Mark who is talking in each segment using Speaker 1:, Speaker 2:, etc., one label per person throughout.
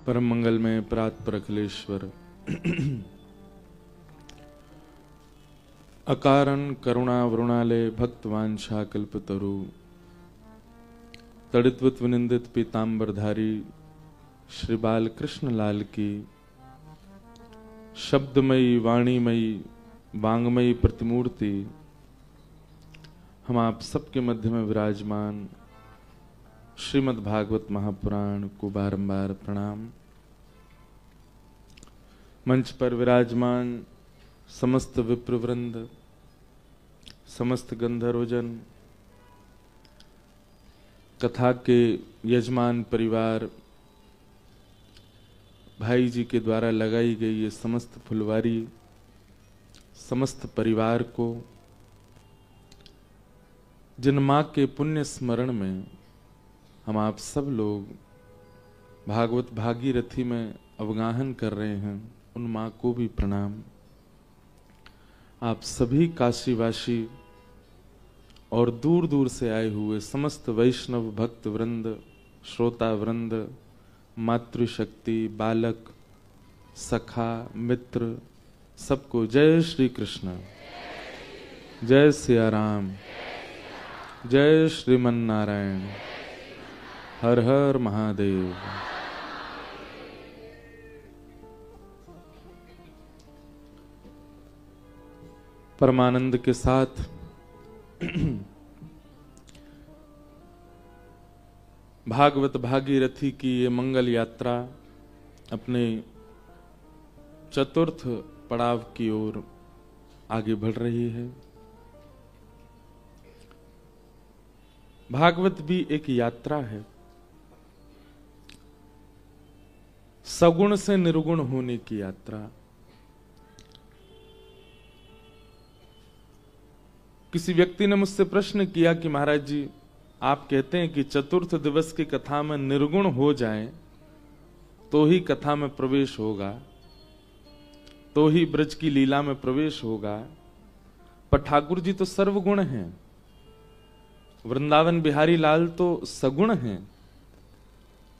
Speaker 1: परम मंगल में प्रात अखिलेश्वर अकारण करुणा वरुणालय भक्तवांछा कल्पतरु तड़ित्वत विनिंदित पीतांबरधारी श्री बाल कृष्ण लाल की शब्दमयी वाणीमयी वांगमयी प्रतिमूर्ति हम आप सबके मध्य में विराजमान श्रीमद् भागवत महापुराण को बारंबार प्रणाम। मंच पर विराजमान समस्त विप्रवृंद, समस्त गंधर्वजन, कथा के यजमान परिवार, भाई जी के द्वारा लगाई गई ये समस्त फुलवारी, समस्त परिवार को जिन माँ के पुण्य स्मरण में हम आप सब लोग भागवत भागीरथी में अवगाहन कर रहे हैं, उन माँ को भी प्रणाम। आप सभी काशीवासी और दूर दूर से आए हुए समस्त वैष्णव भक्त वृंद, श्रोता वृंद, मातृशक्ति, बालक, सखा, मित्र, सबको जय श्री कृष्ण, जय सिया राम, जय श्रीमन नारायण, हर हर महादेव। परमानंद के साथ भागवत भागीरथी की ये मंगल यात्रा अपने चतुर्थ पड़ाव की ओर आगे बढ़ रही है। भागवत भी एक यात्रा है, सगुण से निर्गुण होने की यात्रा। किसी व्यक्ति ने मुझसे प्रश्न किया कि महाराज जी, आप कहते हैं कि चतुर्थ दिवस की कथा में निर्गुण हो जाएं तो ही कथा में प्रवेश होगा, तो ही ब्रज की लीला में प्रवेश होगा, पर ठाकुर जी तो सर्वगुण हैं, वृंदावन बिहारी लाल तो सगुण हैं,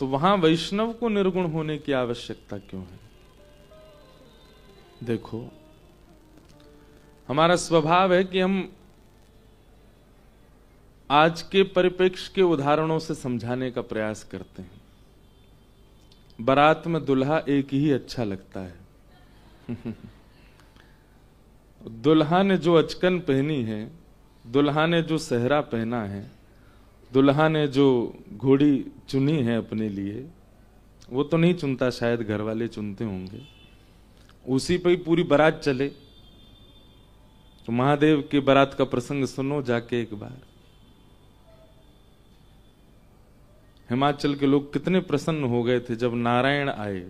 Speaker 1: तो वहां वैष्णव को निर्गुण होने की आवश्यकता क्यों है? देखो, हमारा स्वभाव है कि हम आज के परिप्रेक्ष्य के उदाहरणों से समझाने का प्रयास करते हैं। बारात में दुल्हा एक ही अच्छा लगता है। दुल्हा ने जो अचकन पहनी है, दुल्हा ने जो सेहरा पहना है, दुल्हा ने जो घोड़ी चुनी है अपने लिए, वो तो नहीं चुनता, शायद घर वाले चुनते होंगे। उसी पे ही पूरी बारात चले। तो महादेव के बारात का प्रसंग सुनो जाके एक बार। हिमाचल के लोग कितने प्रसन्न हो गए थे जब नारायण आए,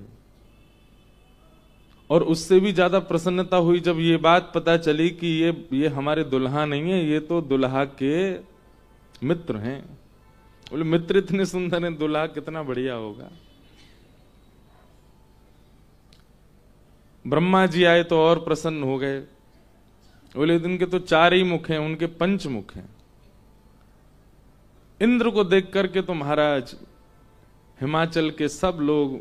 Speaker 1: और उससे भी ज्यादा प्रसन्नता हुई जब ये बात पता चली कि ये हमारे दुल्हा नहीं है, ये तो दुल्हा के मित्र हैं। बोले मित्र इतने सुंदर हैं, दुल्हा कितना बढ़िया होगा। ब्रह्मा जी आए तो और प्रसन्न हो गए। बोले इनके तो चार ही मुख हैं, उनके पंच मुख हैं। इंद्र को देख करके तो महाराज हिमाचल के सब लोग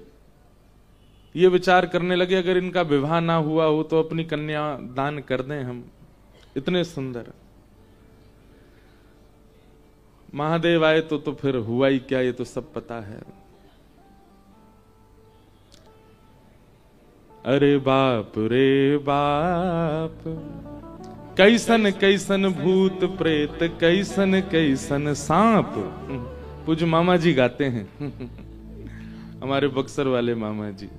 Speaker 1: ये विचार करने लगे, अगर इनका विवाह ना हुआ हो तो अपनी कन्या दान कर दें हम, इतने सुंदर। महादेव आए तो फिर हुआ ही क्या, ये तो सब पता है। अरे बाप रे बाप, कैसन कैसन भूत प्रेत, कैसन कैसन सांप। पूज्य मामा जी गाते हैं, हमारे बक्सर वाले मामा जी।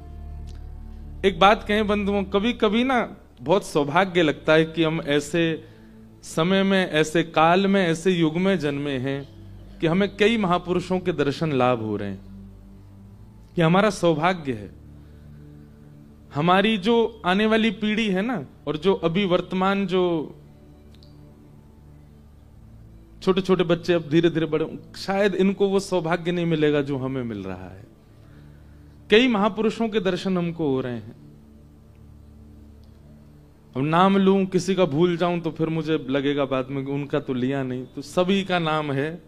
Speaker 1: एक बात कहें बंधुओं, कभी कभी ना बहुत सौभाग्य लगता है कि हम ऐसे समय में, ऐसे काल में, ऐसे युग में जन्मे हैं कि हमें कई महापुरुषों के दर्शन लाभ हो रहे हैं। ये हमारा सौभाग्य है। हमारी जो आने वाली पीढ़ी है ना, और जो अभी वर्तमान जो छोटे छोटे बच्चे अब धीरे धीरे बड़े, शायद इनको वो सौभाग्य नहीं मिलेगा जो हमें मिल रहा है। कई महापुरुषों के दर्शन हमको हो रहे हैं। अब नाम लूं, किसी का भूल जाऊं तो फिर मुझे लगेगा बाद में उनका तो लिया नहीं। तो सभी का नाम है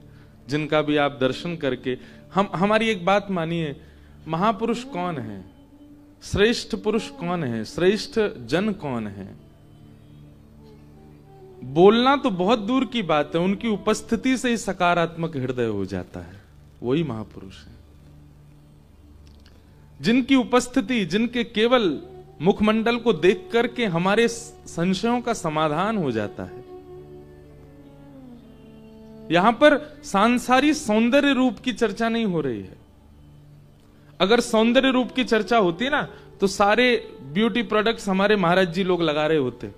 Speaker 1: जिनका भी आप दर्शन करके, हमारी एक बात मानिए, महापुरुष कौन है, श्रेष्ठ पुरुष कौन है, श्रेष्ठ जन कौन है, बोलना तो बहुत दूर की बात है, उनकी उपस्थिति से ही सकारात्मक हृदय हो जाता है। वही महापुरुष है जिनकी उपस्थिति, जिनके केवल मुखमंडल को देख करके हमारे संशयों का समाधान हो जाता है। यहां पर सांसारिक सौंदर्य रूप की चर्चा नहीं हो रही है। अगर सौंदर्य रूप की चर्चा होती ना तो सारे ब्यूटी प्रोडक्ट्स हमारे महाराज जी लोग लगा रहे होते,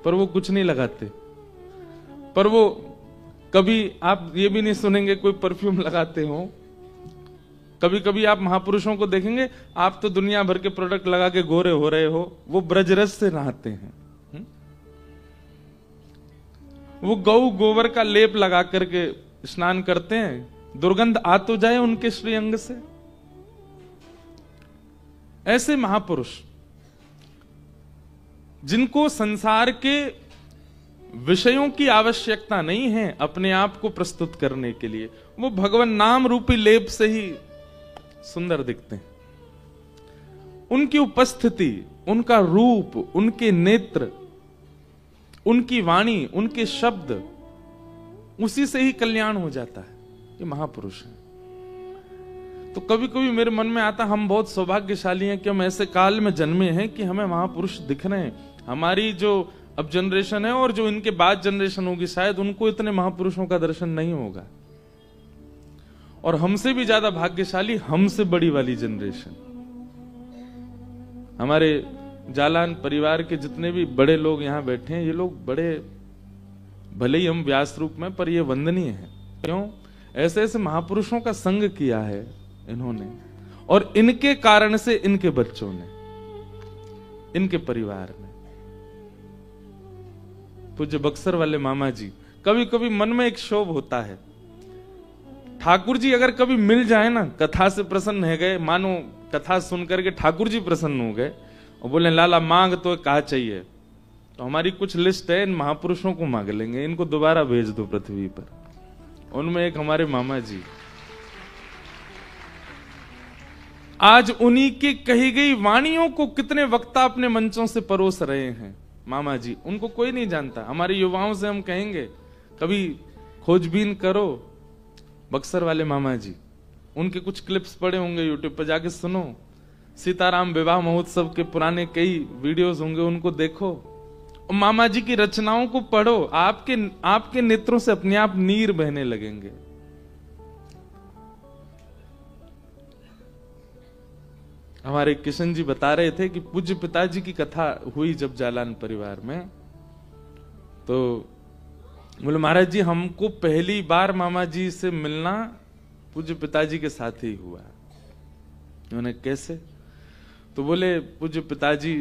Speaker 1: पर वो कुछ नहीं लगाते। पर वो कभी आप ये भी नहीं सुनेंगे कोई परफ्यूम लगाते हो। कभी कभी आप महापुरुषों को देखेंगे, आप तो दुनिया भर के प्रोडक्ट लगा के गोरे हो रहे हो, वो ब्रजरस से नहाते हैं। वो गौ गोबर का लेप लगा करके स्नान करते हैं, दुर्गंध आ तो जाए उनके श्रीअंग से। ऐसे महापुरुष जिनको संसार के विषयों की आवश्यकता नहीं है अपने आप को प्रस्तुत करने के लिए, वो भगवान नाम रूपी लेप से ही सुंदर दिखते हैं। उनकी उपस्थिति, उनका रूप, उनके नेत्र, उनकी वाणी, उनके शब्द, उसी से ही कल्याण हो जाता है। ये महापुरुष है। तो कभी कभी मेरे मन में आता, हम बहुत सौभाग्यशाली हैं कि हम ऐसे काल में जन्मे हैं कि हमें महापुरुष दिख रहे हैं। हमारी जो अब जनरेशन है और जो इनके बाद जनरेशन होगी, शायद उनको इतने महापुरुषों का दर्शन नहीं होगा। और हमसे भी ज्यादा भाग्यशाली हमसे बड़ी वाली जनरेशन, हमारे जालान परिवार के जितने भी बड़े लोग यहां बैठे हैं, ये लोग बड़े, भले ही हम व्यास रूप में, पर ये वंदनीय है। क्यों? ऐसे ऐसे महापुरुषों का संग किया है इन्होंने, और इनके कारण से इनके बच्चों ने, इनके परिवार ने। पूज्य बक्सर वाले मामा जी, कभी कभी मन में एक क्षोभ होता है, ठाकुर जी अगर कभी मिल जाए ना, कथा से प्रसन्न है गए, मानो कथा सुन करके ठाकुर जी प्रसन्न हो गए और बोले लाला मांग तो कहा चाहिए, तो हमारी कुछ लिस्ट है, इन महापुरुषों को मांग लेंगे, इनको दोबारा भेज दो पृथ्वी पर। उनमें एक हमारे मामा जी, आज उन्हीं की कही गई वाणियों को कितने वक्ता अपने मंचों से परोस रहे हैं। मामा जी, उनको कोई नहीं जानता। हमारे युवाओं से हम कहेंगे कभी खोजबीन करो, बक्सर वाले मामा जी, उनके कुछ क्लिप्स पड़े होंगे यूट्यूब पर, जाके सुनो। सीताराम विवाह महोत्सव के पुराने कई वीडियोस होंगे, उनको देखो। और मामा जी की रचनाओं को पढ़ो, आपके नेत्रों से अपने आप नीर बहने लगेंगे। हमारे किशन जी बता रहे थे कि पूज्य पिताजी की कथा हुई जब जालान परिवार में, तो बोले महाराज जी हमको पहली बार मामा जी से मिलना पूज्य पिताजी के साथ ही हुआ। उन्होंने कैसे? तो बोले पूज्य पिताजी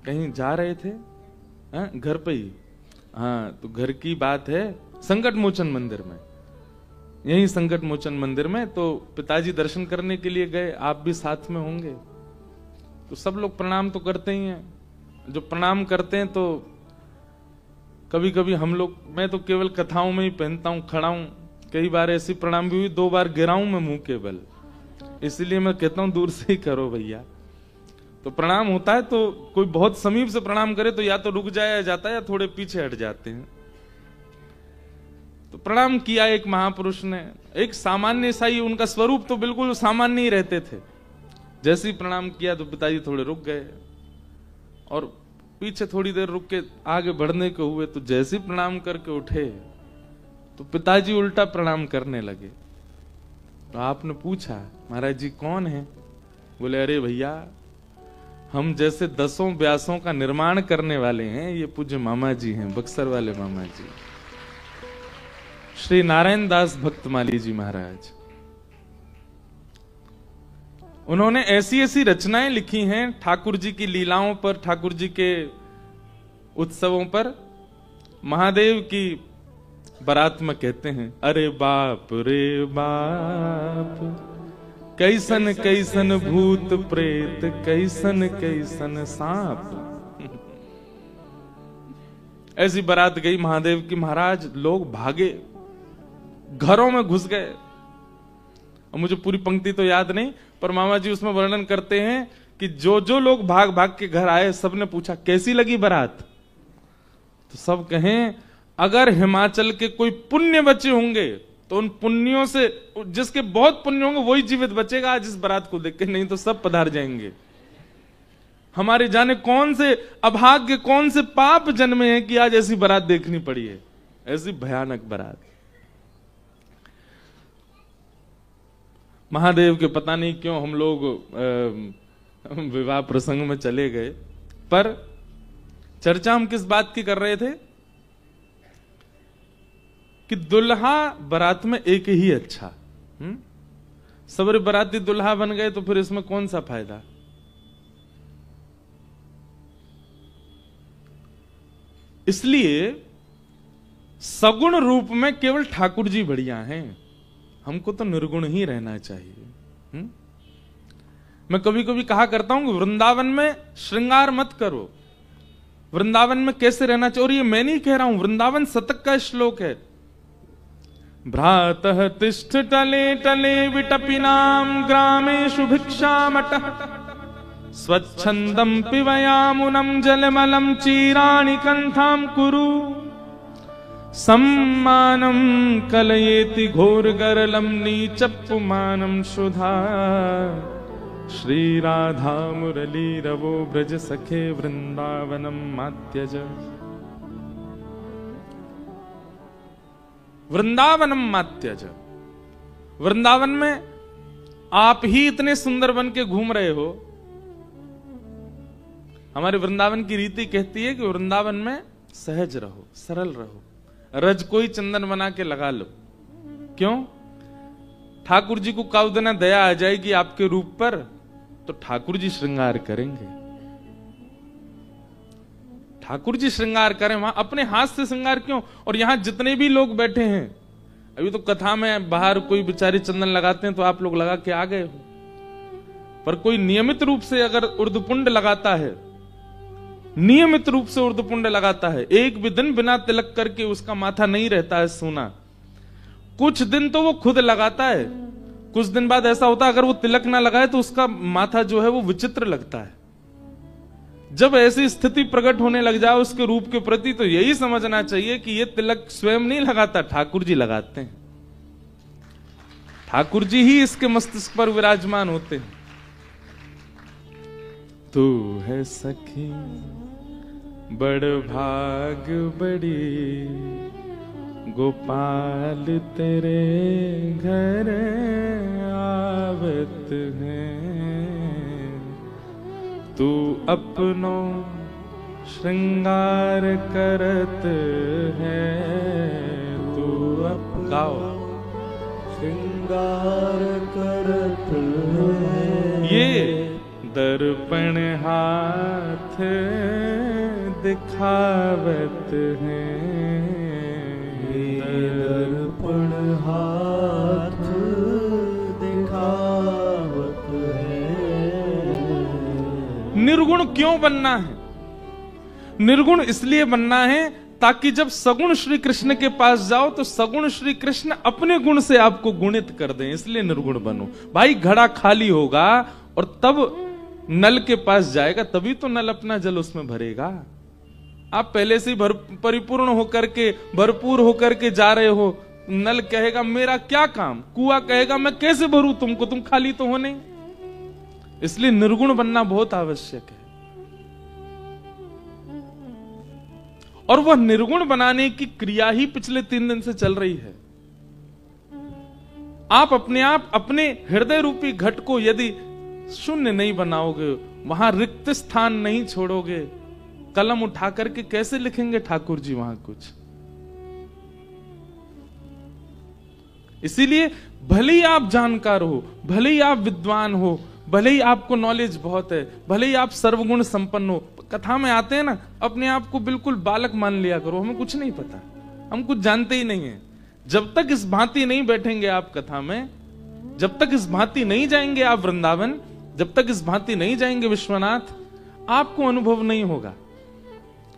Speaker 1: कहीं जा रहे थे, घर पे ही, हाँ, तो घर की बात है, संकट मोचन मंदिर में, यही संकट मोचन मंदिर में, तो पिताजी दर्शन करने के लिए गए, आप भी साथ में होंगे। तो सब लोग प्रणाम तो करते ही हैं, जो प्रणाम करते हैं तो कभी कभी हम लोग, मैं तो केवल कथाओं में ही पहनता हूं, खड़ा हूं, कई बार ऐसी प्रणाम भी हुई, 2 बार गिराऊं मैं मुंह के बल, इसलिए मैं कहता हूं दूर से ही करो भैया। तो प्रणाम होता है तो कोई बहुत समीप से प्रणाम करे तो या तो रुक जाया जाता है या थोड़े पीछे हट जाते हैं। तो प्रणाम किया एक महापुरुष ने, एक सामान्य सा ही, उनका स्वरूप तो बिल्कुल सामान्य ही रहते थे। जैसे ही प्रणाम किया तो पिताजी थोड़े रुक गए और पीछे थोड़ी देर रुक के आगे बढ़ने को हुए, तो जैसे ही प्रणाम करके उठे तो पिताजी उल्टा प्रणाम करने लगे। तो आपने पूछा महाराज जी कौन है? बोले अरे भैया हम जैसे 10 व्यासों का निर्माण करने वाले हैं, ये पूज्य मामा जी हैं, बक्सर वाले मामा जी, श्री नारायण दास भक्तमाली जी महाराज। उन्होंने ऐसी ऐसी रचनाएं लिखी हैं ठाकुर जी की लीलाओं पर, ठाकुर जी के उत्सवों पर। महादेव की बारात में कहते हैं, अरे बाप रे बाप, कैसन कैसन भूत प्रेत, कैसन कैसन सांप। ऐसी बारात गई महादेव की, महाराज लोग भागे, घरों में घुस गए। और मुझे पूरी पंक्ति तो याद नहीं, पर मामा जी उसमें वर्णन करते हैं कि जो जो लोग भाग भाग के घर आए, सबने पूछा कैसी लगी बारात, तो सब कहें अगर हिमाचल के कोई पुण्य बचे होंगे तो उन पुण्यों से, जिसके बहुत पुण्य होंगे वही जीवित बचेगा आज इस बारात को देख के, नहीं तो सब पधार जाएंगे। हमारे जाने कौन से अभाग्य, कौन से पाप जन्मे हैं कि आज ऐसी बारात देखनी पड़ी है, ऐसी भयानक बारात। महादेव के पता नहीं क्यों हम लोग विवाह प्रसंग में चले गए, पर चर्चा हम किस बात की कर रहे थे कि दुल्हा बारात में एक ही अच्छा। सबरे बाराती दुल्हा बन गए तो फिर इसमें कौन सा फायदा। इसलिए सगुण रूप में केवल ठाकुर जी बढ़िया हैं, हमको तो निर्गुण ही रहना चाहिए। मैं कभी कभी कहा करता हूं कि वृंदावन में श्रृंगार मत करो, वृंदावन में कैसे रहना चाहिए। और ये मैं नहीं कह रहा हूं, वृंदावन शतक का श्लोक है। भ्रातः तिष्ठ टले टले विटपिनाम ग्रामेषु भिक्षामटः स्वच्छंदम पिबयामुनम जलमलम चीराणि कंठाम कुरु सम्मानम कलयेति घोरगरलम नीचपुमानम शुधा श्री राधा मुरली रवो ब्रज सखे वृंदावनम मात्यज। वृंदावनम मात्यज, वृंदावन में आप ही इतने सुंदर बन के घूम रहे हो। हमारे वृंदावन की रीति कहती है कि वृंदावन में सहज रहो, सरल रहो, रज कोई चंदन बना के लगा लो। क्यों? ठाकुर जी को काउ देना दया आ जाएगी आपके रूप पर, तो ठाकुर जी श्रृंगार करेंगे। ठाकुर जी श्रृंगार करें, वहां अपने हाथ से श्रृंगार क्यों। और यहां जितने भी लोग बैठे हैं, अभी तो कथा में बाहर कोई बेचारे चंदन लगाते हैं तो आप लोग लगा के आ गए हो, पर कोई नियमित रूप से अगर उर्दपुंड लगाता है, नियमित रूप से उर्दपुंड लगाता है, एक भी दिन बिना तिलक करके उसका माथा नहीं रहता है सूना। कुछ दिन तो वो खुद लगाता है, कुछ दिन बाद ऐसा होता है अगर वो तिलक ना लगाए तो उसका माथा जो है वो विचित्र लगता है। जब ऐसी स्थिति प्रकट होने लग जाए उसके रूप के प्रति, तो यही समझना चाहिए कि ये तिलक स्वयं नहीं लगाता, ठाकुर जी लगाते हैं। ठाकुर जी ही इसके मस्तिष्क पर विराजमान होते हैं। तू है सखी बड़ भाग बड़ी, गोपाल तेरे घर आवत हैं। तू अपनो श्रृंगार करत है, तू गाओ श्रृंगार करत है। ये दर्पण हाथ दिखावत है, दर्पण हाथ दिखावत है। निर्गुण क्यों बनना है? निर्गुण इसलिए बनना है ताकि जब सगुण श्री कृष्ण के पास जाओ तो सगुण श्री कृष्ण अपने गुण से आपको गुणित कर दें, इसलिए निर्गुण बनो। भाई घड़ा खाली होगा और तब नल के पास जाएगा, तभी तो नल अपना जल उसमें भरेगा। आप पहले से परिपूर्ण होकर के, भरपूर होकर के जा रहे हो, नल कहेगा मेरा क्या काम, कुआं कहेगा मैं कैसे भरूं तुमको, तुम खाली तो हो नहीं। इसलिए निर्गुण बनना बहुत आवश्यक है। और वह निर्गुण बनाने की क्रिया ही पिछले 3 दिन से चल रही है। आप अपने हृदय रूपी घट को यदि शून्य नहीं बनाओगे, वहां रिक्त स्थान नहीं छोड़ोगे, कलम उठा करके कैसे लिखेंगे ठाकुर जी वहां कुछ। इसीलिए भले ही आप जानकार हो, भले ही आप विद्वान हो, भले ही आपको नॉलेज बहुत है, भले ही आप सर्वगुण संपन्न हो, कथा में आते हैं ना, अपने आप को बिल्कुल बालक मान लिया करो, हमें कुछ नहीं पता, हम कुछ जानते ही नहीं है। जब तक इस भांति नहीं बैठेंगे आप कथा में, जब तक इस भांति नहीं जाएंगे आप वृंदावन, जब तक इस भांति नहीं जाएंगे विश्वनाथ, आपको अनुभव नहीं होगा।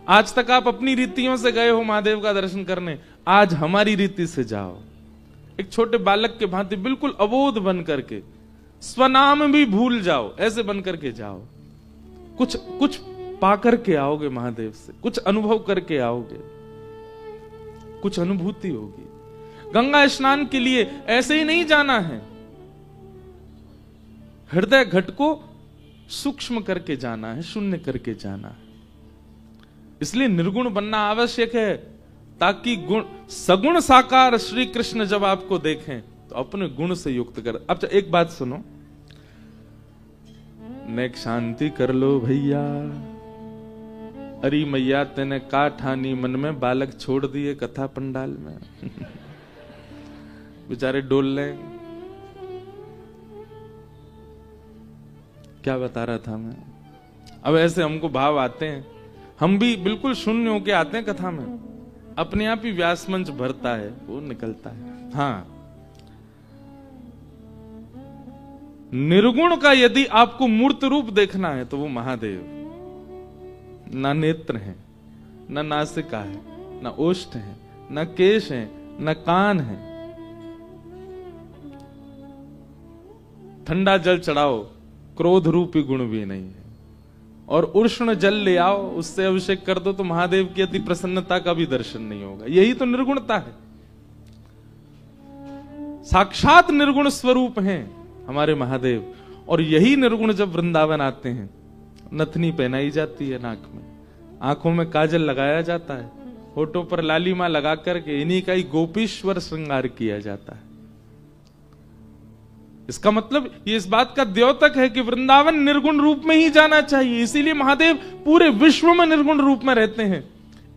Speaker 1: आज तक आप अपनी रीतियों से गए हो महादेव का दर्शन करने, आज हमारी रीति से जाओ। एक छोटे बालक के भांति बिल्कुल अबोध बन करके, स्वनाम भी भूल जाओ, ऐसे बन करके जाओ। कुछ कुछ पा करके आओगे महादेव से, कुछ अनुभव करके आओगे, कुछ अनुभूति होगी। गंगा स्नान के लिए ऐसे ही नहीं जाना है, हृदय घट को सूक्ष्म करके जाना है, शून्य करके जाना है। इसलिए निर्गुण बनना आवश्यक है, ताकि गुण सगुण साकार श्री कृष्ण जब आपको देखें तो अपने गुण से युक्त कर। अब एक बात सुनो, नेक शांति कर लो भैया। अरे मैया तेने का ठानी मन में, बालक छोड़ दिए कथा पंडाल में। बेचारे डोल लें। क्या बता रहा था मैं? अब ऐसे हमको भाव आते हैं, हम भी बिल्कुल शून्य होके आते हैं कथा में, अपने आप ही व्यास मंच भरता है, वो निकलता है। हाँ, निर्गुण का यदि आपको मूर्त रूप देखना है तो वो महादेव। ना नेत्र है, ना नासिका है, ना ओष्ठ है, ना केश है, ना कान है। ठंडा जल चढ़ाओ, क्रोध रूपी गुण भी नहीं है, और उष्ण जल ले आओ, उससे अभिषेक कर दो तो महादेव की अति प्रसन्नता का भी दर्शन नहीं होगा। यही तो निर्गुणता है। साक्षात निर्गुण स्वरूप हैं हमारे महादेव, और यही निर्गुण जब वृंदावन आते हैं, नथनी पहनाई जाती है नाक में, आंखों में काजल लगाया जाता है, होठों पर लालिमा लगा करके इन्हीं का ही गोपीश्वर श्रृंगार किया जाता है। इसका मतलब ये इस बात का द्योतक है कि वृंदावन निर्गुण रूप में ही जाना चाहिए। इसीलिए महादेव पूरे विश्व में निर्गुण रूप में रहते हैं।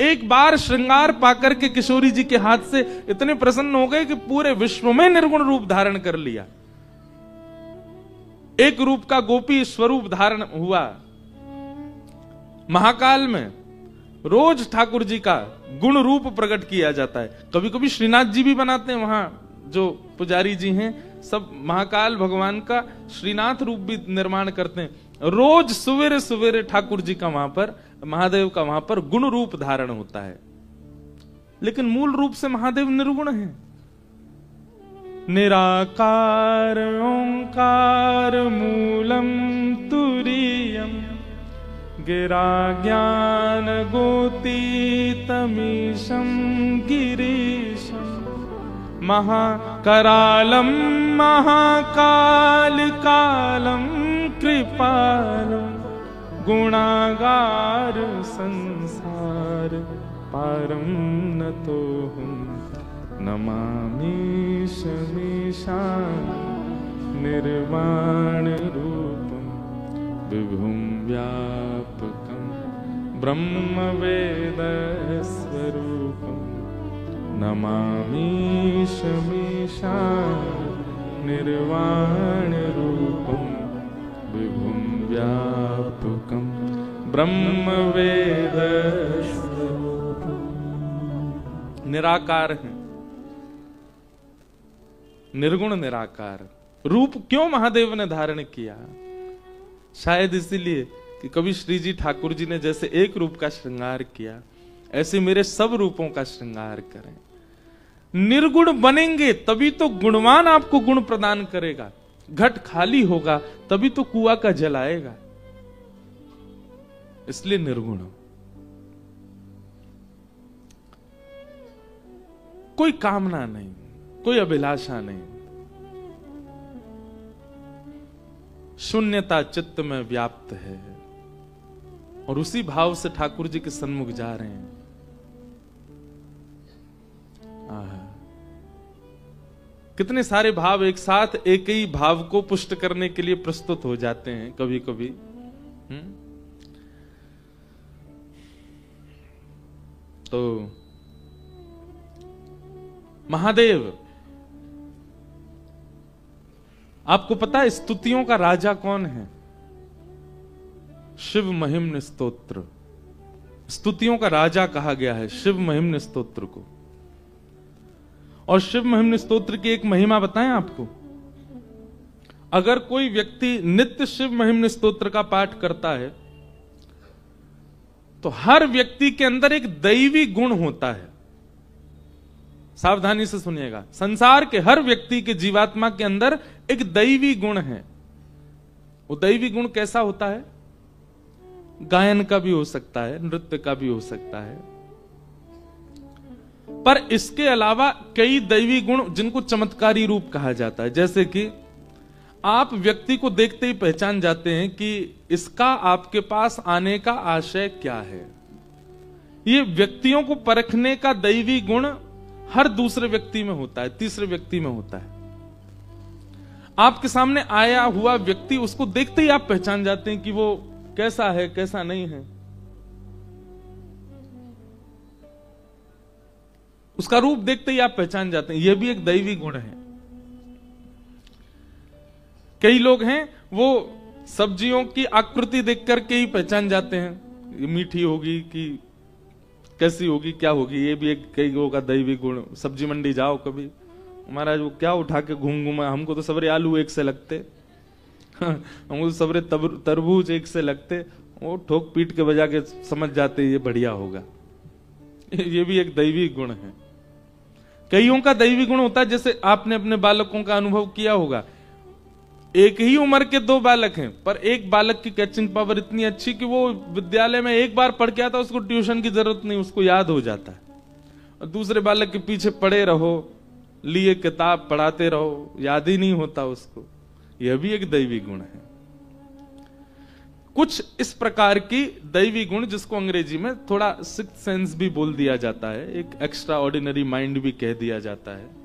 Speaker 1: एक बार श्रृंगार पाकर के किशोरी जी के हाथ से इतने प्रसन्न हो गए कि पूरे विश्व में निर्गुण रूप धारण कर लिया। एक रूप का गोपी स्वरूप धारण हुआ। महाकाल में रोज ठाकुर जी का गुण रूप प्रकट किया जाता है। कभी कभी श्रीनाथ जी भी बनाते हैं, वहां जो पुजारी जी हैं सब महाकाल भगवान का श्रीनाथ रूप भी निर्माण करते हैं। रोज सवेरे सवेरे ठाकुर जी का वहां पर, महादेव का वहां पर गुण रूप धारण होता है। लेकिन मूल रूप से महादेव निर्गुण है। निराकार ओंकार मूलम तुरीयम गिरा ज्ञान गोतीतमीशं गिरीशं महाकरालम महाकाल कालम कृपालम गुणागार संसार पारम नतोहम नमामि शमीशान निर्वाण रूपम विभुम व्यापकम ब्रह्म वेद स्वरूपम नमामि शमीशान निर्वाण रूपम विभुम व्यापकम ब्रह्म वेद स्वरूपम। निराकार है, निर्गुण निराकार। रूप क्यों महादेव ने धारण किया? शायद इसीलिए कि कभी श्री जी ठाकुर जी ने जैसे एक रूप का श्रृंगार किया, ऐसे मेरे सब रूपों का श्रृंगार करें। निर्गुण बनेंगे तभी तो गुणवान आपको गुण प्रदान करेगा। घट खाली होगा तभी तो कुआं का जल आएगा। इसलिए निर्गुण। कोई कामना नहीं, कोई अभिलाषा नहीं, शून्यता चित्त में व्याप्त है, और उसी भाव से ठाकुर जी के सन्मुख जा रहे हैं। कितने सारे भाव एक साथ एक ही भाव को पुष्ट करने के लिए प्रस्तुत हो जाते हैं कभी कभी। तो महादेव, आपको पता है स्तुतियों का राजा कौन है? शिव महिम्न स्तोत्र। स्तुतियों का राजा कहा गया है शिव महिम्न स्तोत्र को। और शिव महिम्न स्तोत्र की एक महिमा बताएं आपको। अगर कोई व्यक्ति नित्य शिव महिम्न स्तोत्र का पाठ करता है तो हर व्यक्ति के अंदर एक दैवी गुण होता है। सावधानी से सुनिएगा, संसार के हर व्यक्ति के जीवात्मा के अंदर एक दैवी गुण है, वो दैवी गुण कैसा होता है? गायन का भी हो सकता है, नृत्य का भी हो सकता है, पर इसके अलावा कई दैवी गुण जिनको चमत्कारी रूप कहा जाता है। जैसे कि आप व्यक्ति को देखते ही पहचान जाते हैं कि इसका आपके पास आने का आशय क्या है। ये व्यक्तियों को परखने का दैवी गुण हर दूसरे व्यक्ति में होता है, तीसरे व्यक्ति में होता है। आपके सामने आया हुआ व्यक्ति, उसको देखते ही आप पहचान जाते हैं कि वो कैसा है, कैसा नहीं है। उसका रूप देखते ही आप पहचान जाते हैं। यह भी एक दैवी गुण है। कई लोग हैं वो सब्जियों की आकृति देख करके ही पहचान जाते हैं, ये मीठी होगी कि कैसी होगी, क्या होगी। ये भी एक कई लोगों का दैवी गुण। सब्जी मंडी जाओ कभी, महाराज वो क्या उठा के घूम घूमा, हमको तो सबरे आलू एक से लगते, हमको तो सबरे तरबूज एक से लगते। वो ठोक पीट के बजा के समझ जाते ये बढ़िया होगा। ये भी एक दैवी गुण है। कईयों का दैवी गुण होता है, जैसे आपने अपने बालकों का अनुभव किया होगा। एक ही उम्र के दो बालक हैं, पर एक बालक की कैचिंग पावर इतनी अच्छी कि वो विद्यालय में एक बार पढ़ के आता, उसको ट्यूशन की जरूरत नहीं, उसको याद हो जाता है। और दूसरे बालक के पीछे पड़े रहो, लिए किताब पढ़ाते रहो, याद ही नहीं होता उसको। यह भी एक दैवी गुण है। कुछ इस प्रकार की दैवी गुण जिसको अंग्रेजी में थोड़ा सिक्स्थ सेंस भी बोल दिया जाता है, एक एक्स्ट्रा ऑर्डिनरी माइंड भी कह दिया जाता है।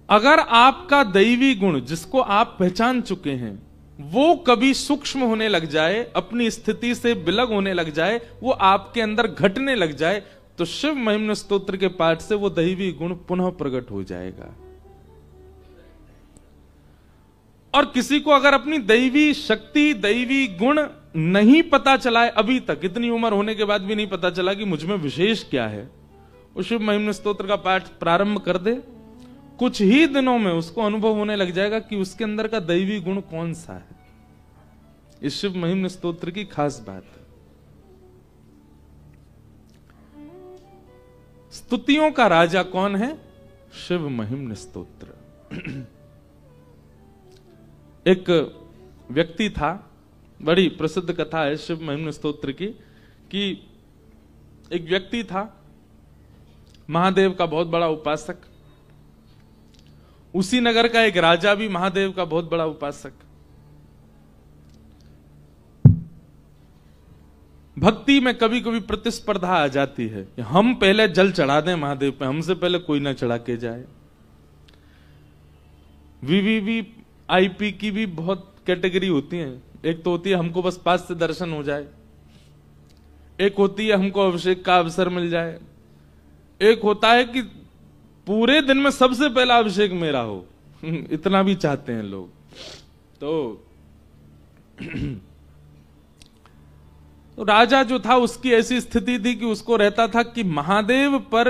Speaker 1: अगर आपका दैवी गुण जिसको आप पहचान चुके हैं वो कभी सूक्ष्म होने लग जाए, अपनी स्थिति से बिलग होने लग जाए, वो आपके अंदर घटने लग जाए, तो शिव महिम्न स्तोत्र के पाठ से वो दैवी गुण पुनः प्रकट हो जाएगा। और किसी को अगर अपनी दैवी शक्ति, दैवी गुण नहीं पता चला है अभी तक, इतनी उम्र होने के बाद भी नहीं पता चला कि मुझ में विशेष क्या है, वो शिव महिम्न स्तोत्र का पाठ प्रारंभ कर दे, कुछ ही दिनों में उसको अनुभव होने लग जाएगा कि उसके अंदर का दैवी गुण कौन सा है। इस शिव महिम्न स्तोत्र की खास बात है। स्तुतियों का राजा कौन है? शिव महिम्न स्तोत्र। एक व्यक्ति था, बड़ी प्रसिद्ध कथा है शिव महिम्न स्तोत्र की, कि एक व्यक्ति था महादेव का बहुत बड़ा उपासक। उसी नगर का एक राजा भी महादेव का बहुत बड़ा उपासक। भक्ति में कभी कभी प्रतिस्पर्धा आ जाती है, हम पहले जल चढ़ा दें महादेव पे, हमसे पहले कोई ना चढ़ा के जाए। वीवीवीआईपी की भी बहुत कैटेगरी होती है। एक तो होती है हमको बस पास से दर्शन हो जाए, एक होती है हमको अभिषेक का अवसर मिल जाए, एक होता है कि पूरे दिन में सबसे पहला अभिषेक मेरा हो। इतना भी चाहते हैं लोग। तो राजा जो था उसकी ऐसी स्थिति थी कि उसको रहता था कि महादेव पर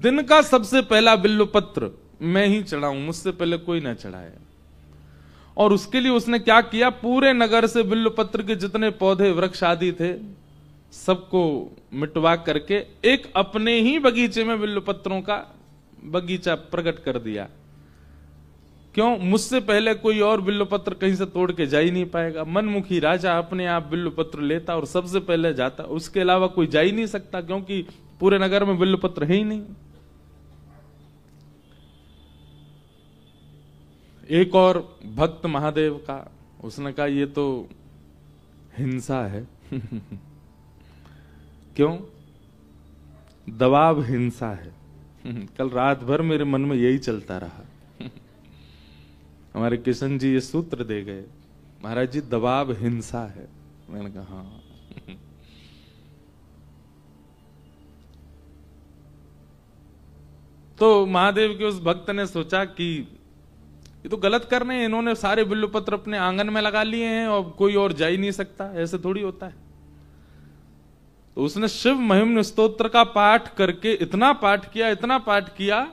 Speaker 1: दिन का सबसे पहला बिल्व पत्र मैं ही चढ़ाऊं, मुझसे पहले कोई ना चढ़ाए। और उसके लिए उसने क्या किया, पूरे नगर से बिल्व पत्र के जितने पौधे वृक्ष आदि थे सबको मिटवा करके एक अपने ही बगीचे में बिल्व पत्रों का बगीचा प्रकट कर दिया। क्यों? मुझसे पहले कोई और बिल्व पत्र कहीं से तोड़ के जा ही नहीं पाएगा। मनमुखी राजा अपने आप बिल्व पत्र लेता और सबसे पहले जाता, उसके अलावा कोई जा ही नहीं सकता, क्योंकि पूरे नगर में बिल्व पत्र है ही नहीं। एक और भक्त महादेव का, उसने कहा ये तो हिंसा है। क्यों? दबाव हिंसा है। कल रात भर मेरे मन में यही चलता रहा। हमारे किशन जी ये सूत्र दे गए, महाराज जी दबाव हिंसा है। मैंने कहा हाँ। तो महादेव के उस भक्त ने सोचा कि ये तो गलत कर रहे हैं, इन्होंने सारे बिल्व पत्र अपने आंगन में लगा लिए हैं और कोई और जा ही नहीं सकता, ऐसे थोड़ी होता है। तो उसने शिव महिम्न स्तोत्र का पाठ करके इतना पाठ किया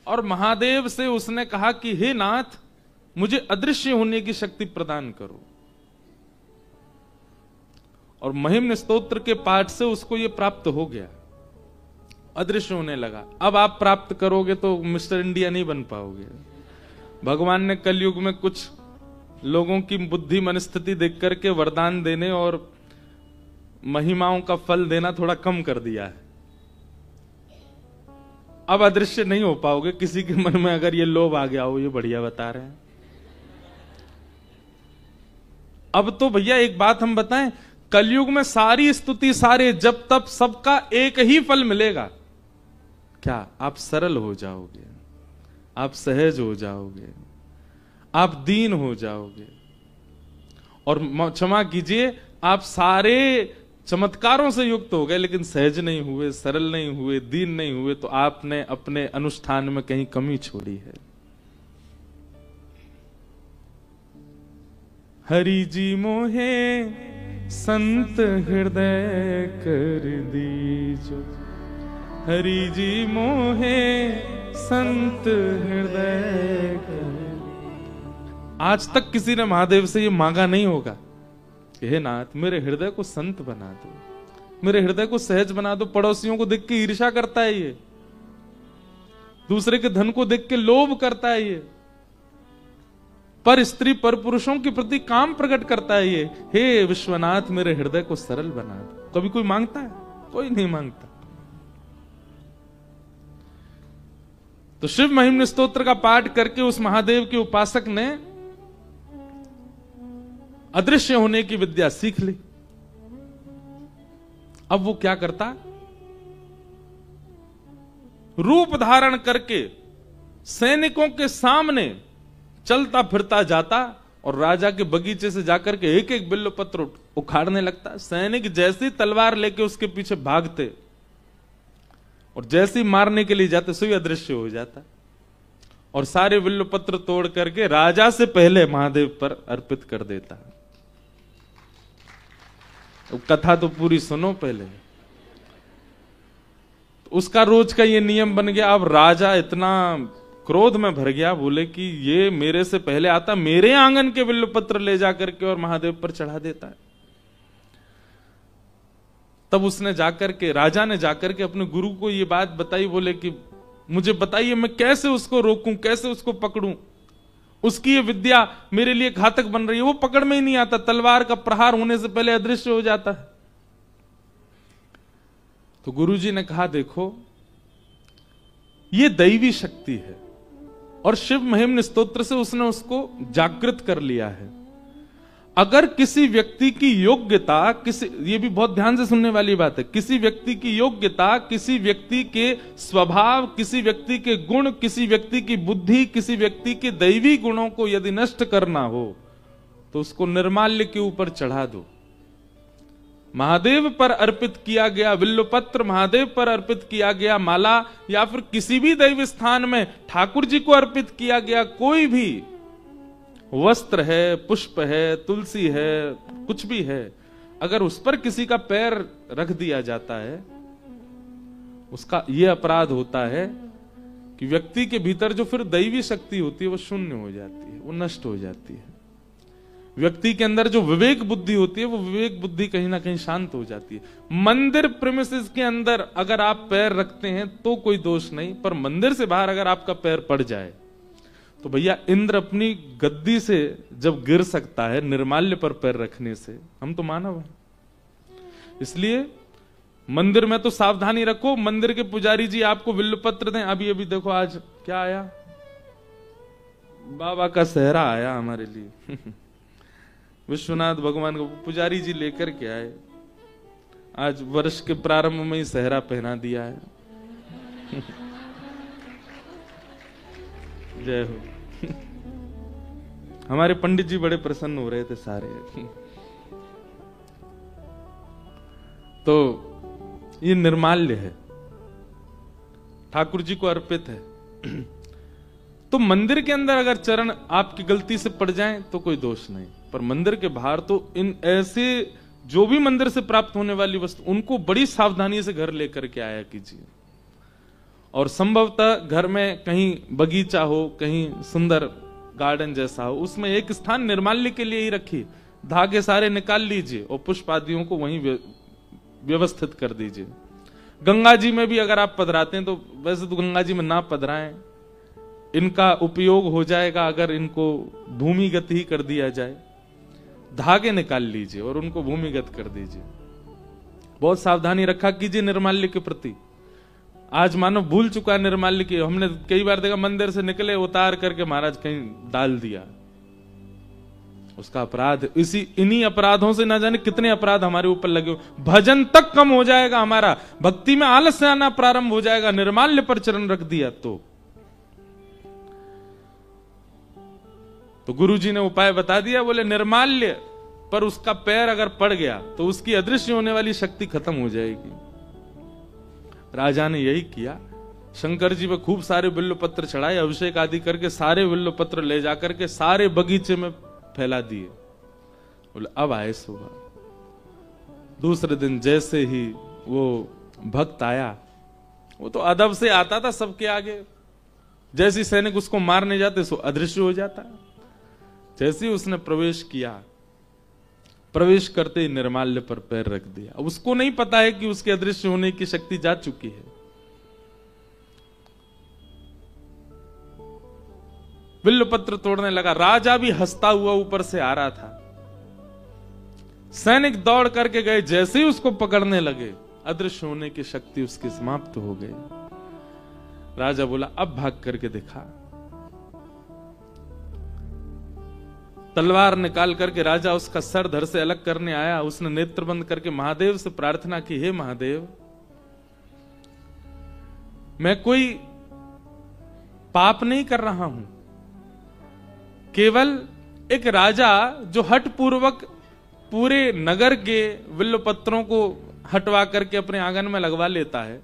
Speaker 1: और महादेव से उसने कहा कि हे नाथ, मुझे अदृश्य होने की शक्ति प्रदान करो। और महिम्न स्तोत्र के पाठ से उसको यह प्राप्त हो गया, अदृश्य होने लगा। अब आप प्राप्त करोगे तो मिस्टर इंडिया नहीं बन पाओगे। भगवान ने कलयुग में कुछ लोगों की बुद्धि मनस्थिति देख करके वरदान देने और महिमाओं का फल देना थोड़ा कम कर दिया है। अब अदृश्य नहीं हो पाओगे। किसी के मन में अगर ये लोभ आ गया हो, ये बढ़िया बता रहे हैं। अब तो भैया एक बात हम बताएं, कलयुग में सारी स्तुति, सारे जब तब, सबका एक ही फल मिलेगा। क्या? आप सरल हो जाओगे, आप सहज हो जाओगे, आप दीन हो जाओगे। और क्षमा कीजिए, आप सारे चमत्कारों से युक्त हो गए लेकिन सहज नहीं हुए, सरल नहीं हुए, दीन नहीं हुए, तो आपने अपने अनुष्ठान में कहीं कमी छोड़ी है। हरि जी मोहे संत हृदय कर दीजो, हरि जी मोहे संत हृदय कर। आज तक किसी ने महादेव से ये मांगा नहीं होगा कि हे नाथ मेरे हृदय को संत बना दो, मेरे हृदय को सहज बना दो। पड़ोसियों को देख के ईर्ष्या करता है ये, दूसरे के धन को देख के लोभ करता है ये, पर स्त्री पर पुरुषों के प्रति काम प्रकट करता है ये। हे विश्वनाथ मेरे हृदय को सरल बना दो। कभी कोई मांगता है? कोई नहीं मांगता। तो शिव महिम्न स्तोत्र का पाठ करके उस महादेव के उपासक ने अदृश्य होने की विद्या सीख ली। अब वो क्या करता? रूप धारण करके सैनिकों के सामने चलता फिरता जाता और राजा के बगीचे से जाकर के एक एक बिल्व पत्र उखाड़ने लगता। सैनिक जैसी तलवार लेके उसके पीछे भागते और जैसे ही मारने के लिए जाते सभी अदृश्य हो जाता और सारे बिल्व पत्र तोड़ करके राजा से पहले महादेव पर अर्पित कर देता। कथा तो पूरी सुनो पहले। उसका रोज का ये नियम बन गया। अब राजा इतना क्रोध में भर गया, बोले कि ये मेरे से पहले आता, मेरे आंगन के बिल्व पत्र ले जाकर के और महादेव पर चढ़ा देता है। तब उसने जाकर के, राजा ने जाकर के अपने गुरु को ये बात बताई। बोले कि मुझे बताइए मैं कैसे उसको रोकूं, कैसे उसको पकड़ूं, उसकी ये विद्या मेरे लिए घातक बन रही है। वो पकड़ में ही नहीं आता, तलवार का प्रहार होने से पहले अदृश्य हो जाता है। तो गुरुजी ने कहा देखो ये दैवी शक्ति है और शिव महिम्न स्तोत्र से उसने उसको जागृत कर लिया है। अगर किसी व्यक्ति की योग्यता, ये भी बहुत ध्यान से सुनने वाली बात है, किसी व्यक्ति की योग्यता, किसी व्यक्ति के स्वभाव, किसी व्यक्ति के गुण, किसी व्यक्ति की बुद्धि, किसी व्यक्ति के दैवी गुणों को यदि नष्ट करना हो तो उसको निर्माल्य के ऊपर चढ़ा दो। महादेव पर अर्पित किया गया बिल्वपत्र, महादेव पर अर्पित किया गया माला, या फिर किसी भी दैव स्थान में ठाकुर जी को अर्पित किया गया कोई भी वस्त्र है, पुष्प है, तुलसी है, कुछ भी है, अगर उस पर किसी का पैर रख दिया जाता है, उसका यह अपराध होता है कि व्यक्ति के भीतर जो फिर दैवी शक्ति होती है वो शून्य हो जाती है, वो नष्ट हो जाती है। व्यक्ति के अंदर जो विवेक बुद्धि होती है वो विवेक बुद्धि कहीं ना कहीं शांत हो जाती है। मंदिर प्रेमिसेस के अंदर अगर आप पैर रखते हैं तो कोई दोष नहीं, पर मंदिर से बाहर अगर आपका पैर पड़ जाए तो भैया इंद्र अपनी गद्दी से जब गिर सकता है निर्माल्य पर पैर रखने से, हम तो मानव हैं। इसलिए मंदिर में तो सावधानी रखो। मंदिर के पुजारी जी आपको बिल्वपत्र दें। अभी अभी देखो आज क्या आया, बाबा का सेहरा आया हमारे लिए विश्वनाथ भगवान को पुजारी जी लेकर के आए। आज वर्ष के प्रारंभ में ही सेहरा पहना दिया है जय हो हमारे पंडित जी बड़े प्रसन्न हो रहे थे सारे तो ये निर्माल्य है, ठाकुर जी को अर्पित है। तो मंदिर के अंदर अगर चरण आपकी गलती से पड़ जाएं तो कोई दोष नहीं, पर मंदिर के बाहर तो इन ऐसे जो भी मंदिर से प्राप्त होने वाली वस्तु उनको बड़ी सावधानी से घर लेकर के आया कीजिए। और संभवतः घर में कहीं बगीचा हो, कहीं सुंदर गार्डन जैसा हो, उसमें एक स्थान निर्माल्य के लिए ही रखिए। धागे सारे निकाल लीजिए और पुष्प आदियों को वहीं व्यवस्थित कर दीजिए। गंगा जी में भी अगर आप पधराते हैं तो वैसे तो गंगा जी में ना पधराएं, इनका उपयोग हो जाएगा अगर इनको भूमिगत ही कर दिया जाए। धागे निकाल लीजिए और उनको भूमिगत कर दीजिए। बहुत सावधानी रखा कीजिए निर्माल्य के प्रति। आज मानो भूल चुका है निर्माल्य की। हमने कई बार देखा मंदिर से निकले उतार करके महाराज कहीं डाल दिया, उसका अपराध। इन्हीं अपराधों से ना जाने कितने अपराध हमारे ऊपर लगे। भजन तक कम हो जाएगा हमारा, भक्ति में आलस्य आना प्रारंभ हो जाएगा निर्माल्य पर चरण रख दिया तो गुरु जी ने उपाय बता दिया। बोले निर्माल्य पर उसका पैर अगर पड़ गया तो उसकी अदृश्य होने वाली शक्ति खत्म हो जाएगी। राजा ने यही किया। शंकर जी पे खूब सारे बिल्व पत्र चढ़ाए, अभिषेक आदि करके सारे बिल्व पत्र ले जाकर के सारे बगीचे में फैला दिए। बोले अब आए सुबह। दूसरे दिन जैसे ही वो भक्त आया, वो तो अदब से आता था सबके आगे, जैसे सैनिक उसको मारने जाते सो अदृश्य हो जाता। जैसे ही उसने प्रवेश किया, प्रवेश करते ही निर्माल्य पर पैर रख दिया। अब उसको नहीं पता है कि उसके अदृश्य होने की शक्ति जा चुकी है। बिल्व पत्र तोड़ने लगा। राजा भी हंसता हुआ ऊपर से आ रहा था। सैनिक दौड़ करके गए, जैसे ही उसको पकड़ने लगे अदृश्य होने की शक्ति उसकी समाप्त हो गई। राजा बोला अब भाग करके दिखा। तलवार निकाल करके राजा उसका सर धड़ से अलग करने आया। उसने नेत्र बंद करके महादेव से प्रार्थना की, हे महादेव, मैं कोई पाप नहीं कर रहा हूं, केवल एक राजा जो हठ पूर्वक पूरे नगर के बिल्व पत्रों को हटवा करके अपने आंगन में लगवा लेता है,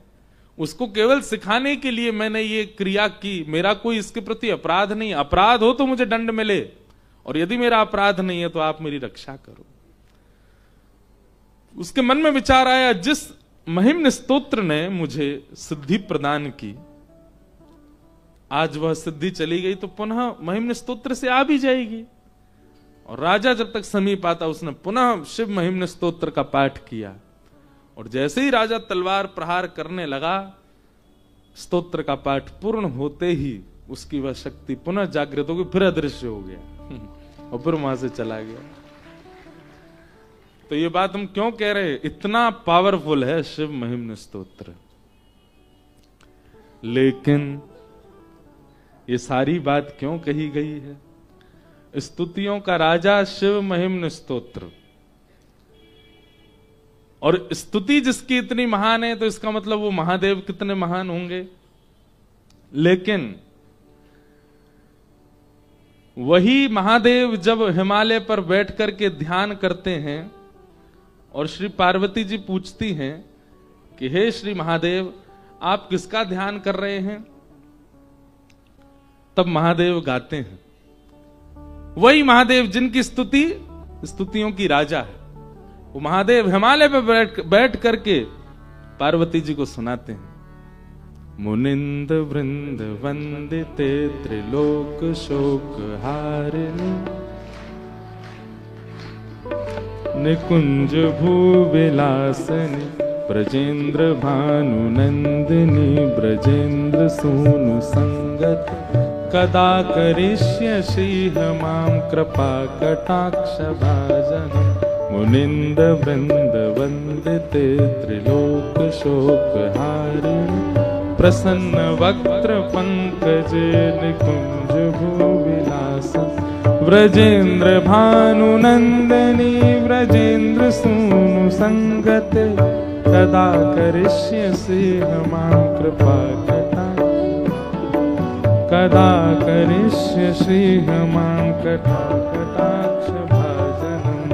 Speaker 1: उसको केवल सिखाने के लिए मैंने ये क्रिया की। मेरा कोई इसके प्रति अपराध नहीं। अपराध हो तो मुझे दंड मिले, और यदि मेरा अपराध नहीं है तो आप मेरी रक्षा करो। उसके मन में विचार आया, जिस महिम्न स्तोत्र ने मुझे सिद्धि प्रदान की, आज वह सिद्धि चली गई तो पुनः महिम्न स्तोत्र से आ भी जाएगी। और राजा जब तक समीप आता उसने पुनः शिव महिम्न स्तोत्र का पाठ किया। और जैसे ही राजा तलवार प्रहार करने लगा, स्तोत्र का पाठ पूर्ण होते ही उसकी वह शक्ति पुनः जागृत हो गई, फिर अदृश्य हो गया और फिर वहां से चला गया। तो ये बात हम क्यों कह रहे हैं? इतना पावरफुल है शिव महिम्न स्तोत्र। लेकिन ये सारी बात क्यों कही गई है? स्तुतियों का राजा शिव महिम्न स्तोत्र, और स्तुति जिसकी इतनी महान है तो इसका मतलब वो महादेव कितने महान होंगे। लेकिन वही महादेव जब हिमालय पर बैठ करके ध्यान करते हैं और श्री पार्वती जी पूछती हैं कि हे श्री महादेव, आप किसका ध्यान कर रहे हैं, तब महादेव गाते हैं। वही महादेव जिनकी स्तुति स्तुतियों की राजा है, वो महादेव हिमालय पर बैठ करके पार्वती जी को सुनाते हैं। मुनिंद वृंद वंदिते त्रिलोक शोक हारिणी, निकुंज भूविलासिनी, ब्रजेंद्र भानु नंदिनी, ब्रजेंद्र सूनु संगत, कदा करिष्यसि मां कृपा कटाक्ष भाजनम्। मुनिंद वृंद वंदिते त्रिलोक शोक हारिणी, प्रसन्न वक्त्र पंकज निकुंज भूविलास, व्रजेंद्र भानु नंदनी, व्रजेंद्र सूनु संगत, कदा करिष्यसि मां कृपा कटाक्ष, कदा करिष्यसि मां कटाक्ष भाजनम्।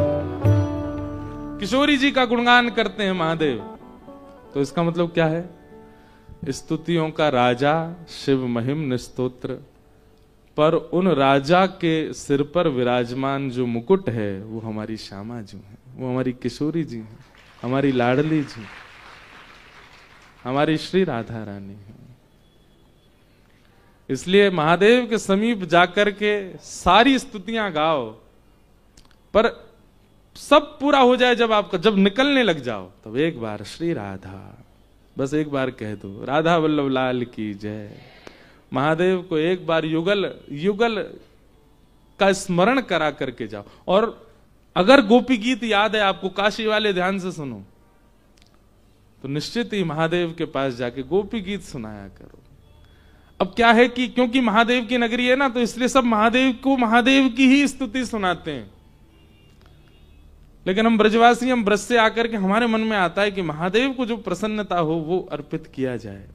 Speaker 1: किशोरी जी का गुणगान करते हैं महादेव, तो इसका मतलब क्या है? स्तुतियों का राजा शिव महिम्न स्तोत्र, पर उन राजा के सिर पर विराजमान जो मुकुट है वो हमारी श्यामा जी है, वो हमारी किशोरी जी है, हमारी लाडली जी, हमारी श्री राधा रानी है। इसलिए महादेव के समीप जाकर के सारी स्तुतियां गाओ, पर सब पूरा हो जाए जब आपका, जब निकलने लग जाओ तब एक बार श्री राधा, बस एक बार कह दो, राधा वल्लभ लाल की जय, महादेव को एक बार युगल युगल का स्मरण करा करके जाओ। और अगर गोपी गीत याद है आपको, काशी वाले ध्यान से सुनो, तो निश्चित ही महादेव के पास जाके गोपी गीत सुनाया करो। अब क्या है कि क्योंकि महादेव की नगरी है ना, तो इसलिए सब महादेव को महादेव की ही स्तुति सुनाते हैं। लेकिन हम ब्रजवासी, हम ब्रज से आकर के हमारे मन में आता है कि महादेव को जो प्रसन्नता हो वो अर्पित किया जाए।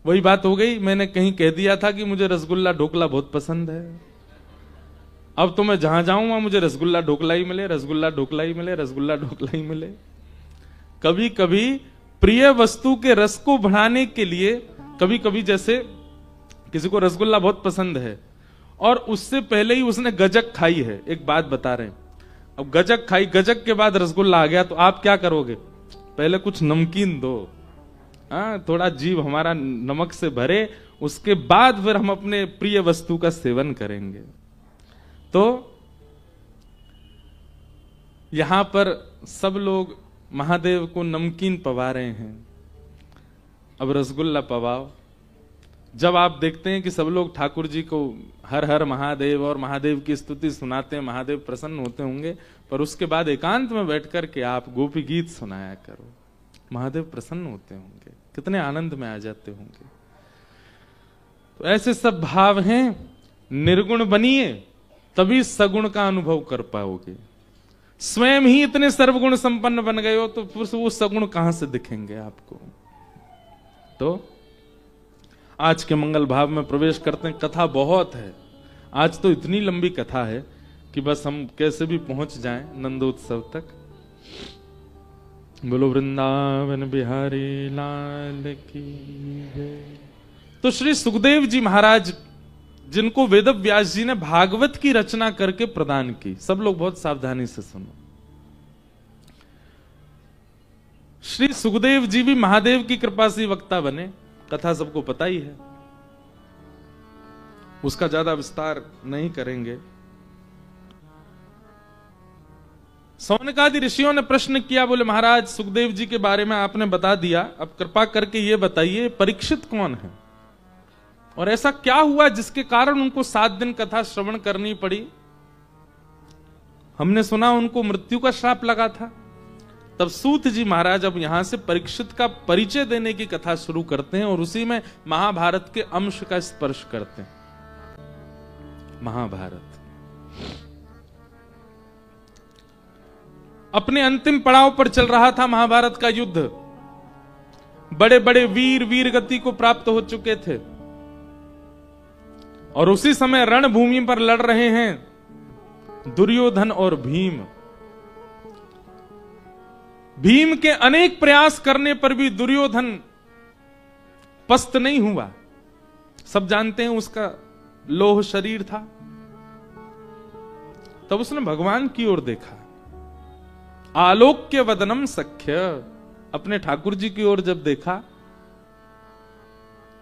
Speaker 1: वही बात हो गई, मैंने कहीं कह दिया था कि मुझे रसगुल्ला ढोकला बहुत पसंद है। अब तो मैं जहां जाऊं वहां मुझे रसगुल्ला ढोकला ही मिले, रसगुल्ला ढोकला ही मिले, रसगुल्ला ढोकला ही मिले। कभी कभी प्रिय वस्तु के रस को बढ़ाने के लिए, कभी कभी जैसे किसी को रसगुल्ला बहुत पसंद है और उससे पहले ही उसने गजक खाई है, एक बात बता रहे हैं, अब गजक खाई, गजक के बाद रसगुल्ला आ गया, तो आप क्या करोगे? पहले कुछ नमकीन दो, थोड़ा जीभ हमारा नमक से भरे, उसके बाद फिर हम अपने प्रिय वस्तु का सेवन करेंगे। तो यहां पर सब लोग महादेव को नमकीन पवा रहे हैं, अब रसगुल्ला पवाओ। जब आप देखते हैं कि सब लोग ठाकुर जी को हर हर महादेव और महादेव की स्तुति सुनाते हैं, महादेव प्रसन्न होते होंगे, पर उसके बाद एकांत में बैठ करके आप गोपी गीत सुनाया करो, महादेव प्रसन्न होते होंगे, कितने आनंद में आ जाते होंगे। तो ऐसे सब भाव हैं, निर्गुण बनिए तभी सगुण का अनुभव कर पाओगे। स्वयं ही इतने सर्वगुण संपन्न बन गए हो तो फिर वो सगुण कहां से दिखेंगे आपको। तो आज के मंगल भाव में प्रवेश करते हैं। कथा बहुत है, आज तो इतनी लंबी कथा है कि बस हम कैसे भी पहुंच जाएं नंदोत्सव तक। बोलो वृंदावन बिहारी लाल की जय। तो श्री सुखदेव जी महाराज, जिनको वेद व्यास जी ने भागवत की रचना करके प्रदान की, सब लोग बहुत सावधानी से सुनो। श्री सुखदेव जी भी महादेव की कृपा से वक्ता बने, कथा सबको पता ही है, उसका ज्यादा विस्तार नहीं करेंगे। सौनकादि ऋषियों ने प्रश्न किया, बोले महाराज सुखदेव जी के बारे में आपने बता दिया, अब कृपा करके ये बताइए परीक्षित कौन है और ऐसा क्या हुआ जिसके कारण उनको 7 दिन कथा श्रवण करनी पड़ी। हमने सुना उनको मृत्यु का श्राप लगा था। तब सूत जी महाराज अब यहां से परीक्षित का परिचय देने की कथा शुरू करते हैं और उसी में महाभारत के अंश का स्पर्श करते हैं। महाभारत अपने अंतिम पड़ाव पर चल रहा था। महाभारत का युद्ध, बड़े बड़े वीर वीर गति को प्राप्त हो चुके थे और उसी समय रणभूमि पर लड़ रहे हैं दुर्योधन और भीम। भीम के अनेक प्रयास करने पर भी दुर्योधन पस्त नहीं हुआ। सब जानते हैं उसका लोह शरीर था। तब उसने भगवान की ओर देखा, आलोक्य वदनम सख्य, अपने ठाकुर जी की ओर जब देखा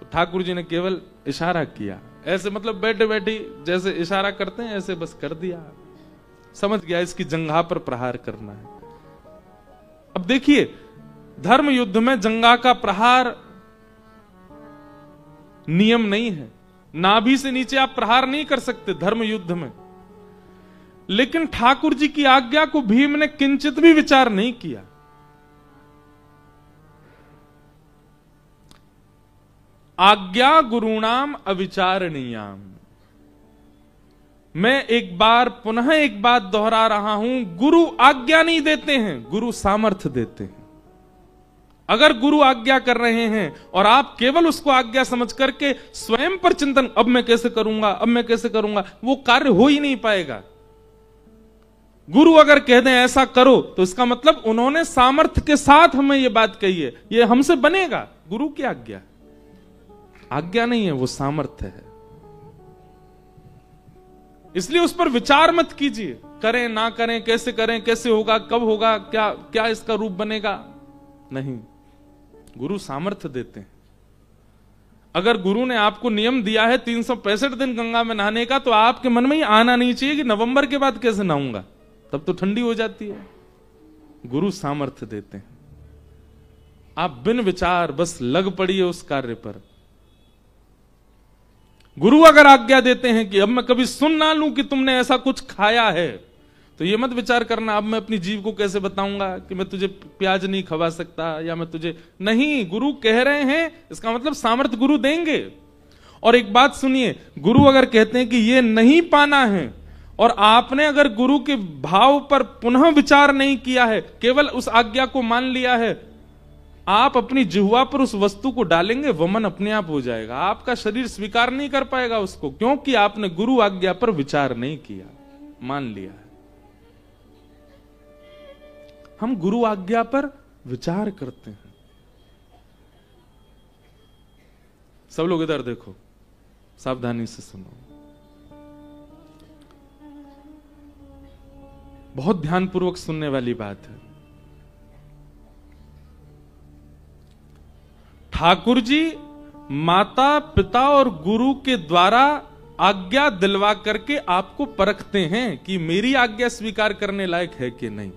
Speaker 1: तो ठाकुर जी ने केवल इशारा किया, ऐसे मतलब बैठे बैठे जैसे इशारा करते हैं ऐसे बस कर दिया, समझ गया इसकी जंघा पर प्रहार करना है। अब देखिए, धर्म युद्ध में जंघा का प्रहार नियम नहीं है, नाभि से नीचे आप प्रहार नहीं कर सकते धर्म युद्ध में। लेकिन ठाकुर जी की आज्ञा को भीम ने किंचित भी विचार नहीं किया। आज्ञा गुरुणाम अविचारणीयाम। मैं एक बार पुनः एक बात दोहरा रहा हूं, गुरु आज्ञा नहीं देते हैं, गुरु सामर्थ्य देते हैं। अगर गुरु आज्ञा कर रहे हैं और आप केवल उसको आज्ञा समझ करके स्वयं पर चिंतन, अब मैं कैसे करूंगा, अब मैं कैसे करूंगा, वो कार्य हो ही नहीं पाएगा। गुरु अगर कह दें ऐसा करो तो इसका मतलब उन्होंने सामर्थ्य के साथ हमें ये बात कही है, ये हमसे बनेगा। गुरु की आज्ञा, आज्ञा नहीं है, वो सामर्थ्य है। इसलिए उस पर विचार मत कीजिए, करें ना करें, कैसे करें, कैसे होगा, कब होगा, क्या क्या इसका रूप बनेगा, नहीं। गुरु सामर्थ्य देते हैं। अगर गुरु ने आपको नियम दिया है 365 दिन गंगा में नहाने का, तो आपके मन में ही आना नहीं चाहिए कि नवंबर के बाद कैसे नहाऊंगा, तब तो ठंडी हो जाती है। गुरु सामर्थ्य देते हैं। आप बिन विचार बस लग पड़िए उस कार्य पर, गुरु अगर आज्ञा देते हैं कि अब मैं कभी सुन ना लूं कि तुमने ऐसा कुछ खाया है, तो ये मत विचार करना अब मैं अपनी जीव को कैसे बताऊंगा कि मैं तुझे प्याज नहीं खवा सकता या मैं तुझे नहीं। गुरु कह रहे हैं, इसका मतलब सामर्थ्य गुरु देंगे। और एक बात सुनिए, गुरु अगर कहते हैं कि ये नहीं पाना है और आपने अगर गुरु के भाव पर पुनः विचार नहीं किया है, केवल उस आज्ञा को मान लिया है, आप अपनी जिह्वा पर उस वस्तु को डालेंगे, वमन अपने आप हो जाएगा। आपका शरीर स्वीकार नहीं कर पाएगा उसको, क्योंकि आपने गुरु आज्ञा पर विचार नहीं किया, मान लिया है। हम गुरु आज्ञा पर विचार करते हैं। सब लोग इधर देखो, सावधानी से सुनो, बहुत ध्यानपूर्वक सुनने वाली बात है। ठाकुर जी माता पिता और गुरु के द्वारा आज्ञा दिलवा करके आपको परखते हैं कि मेरी आज्ञा स्वीकार करने लायक है कि नहीं।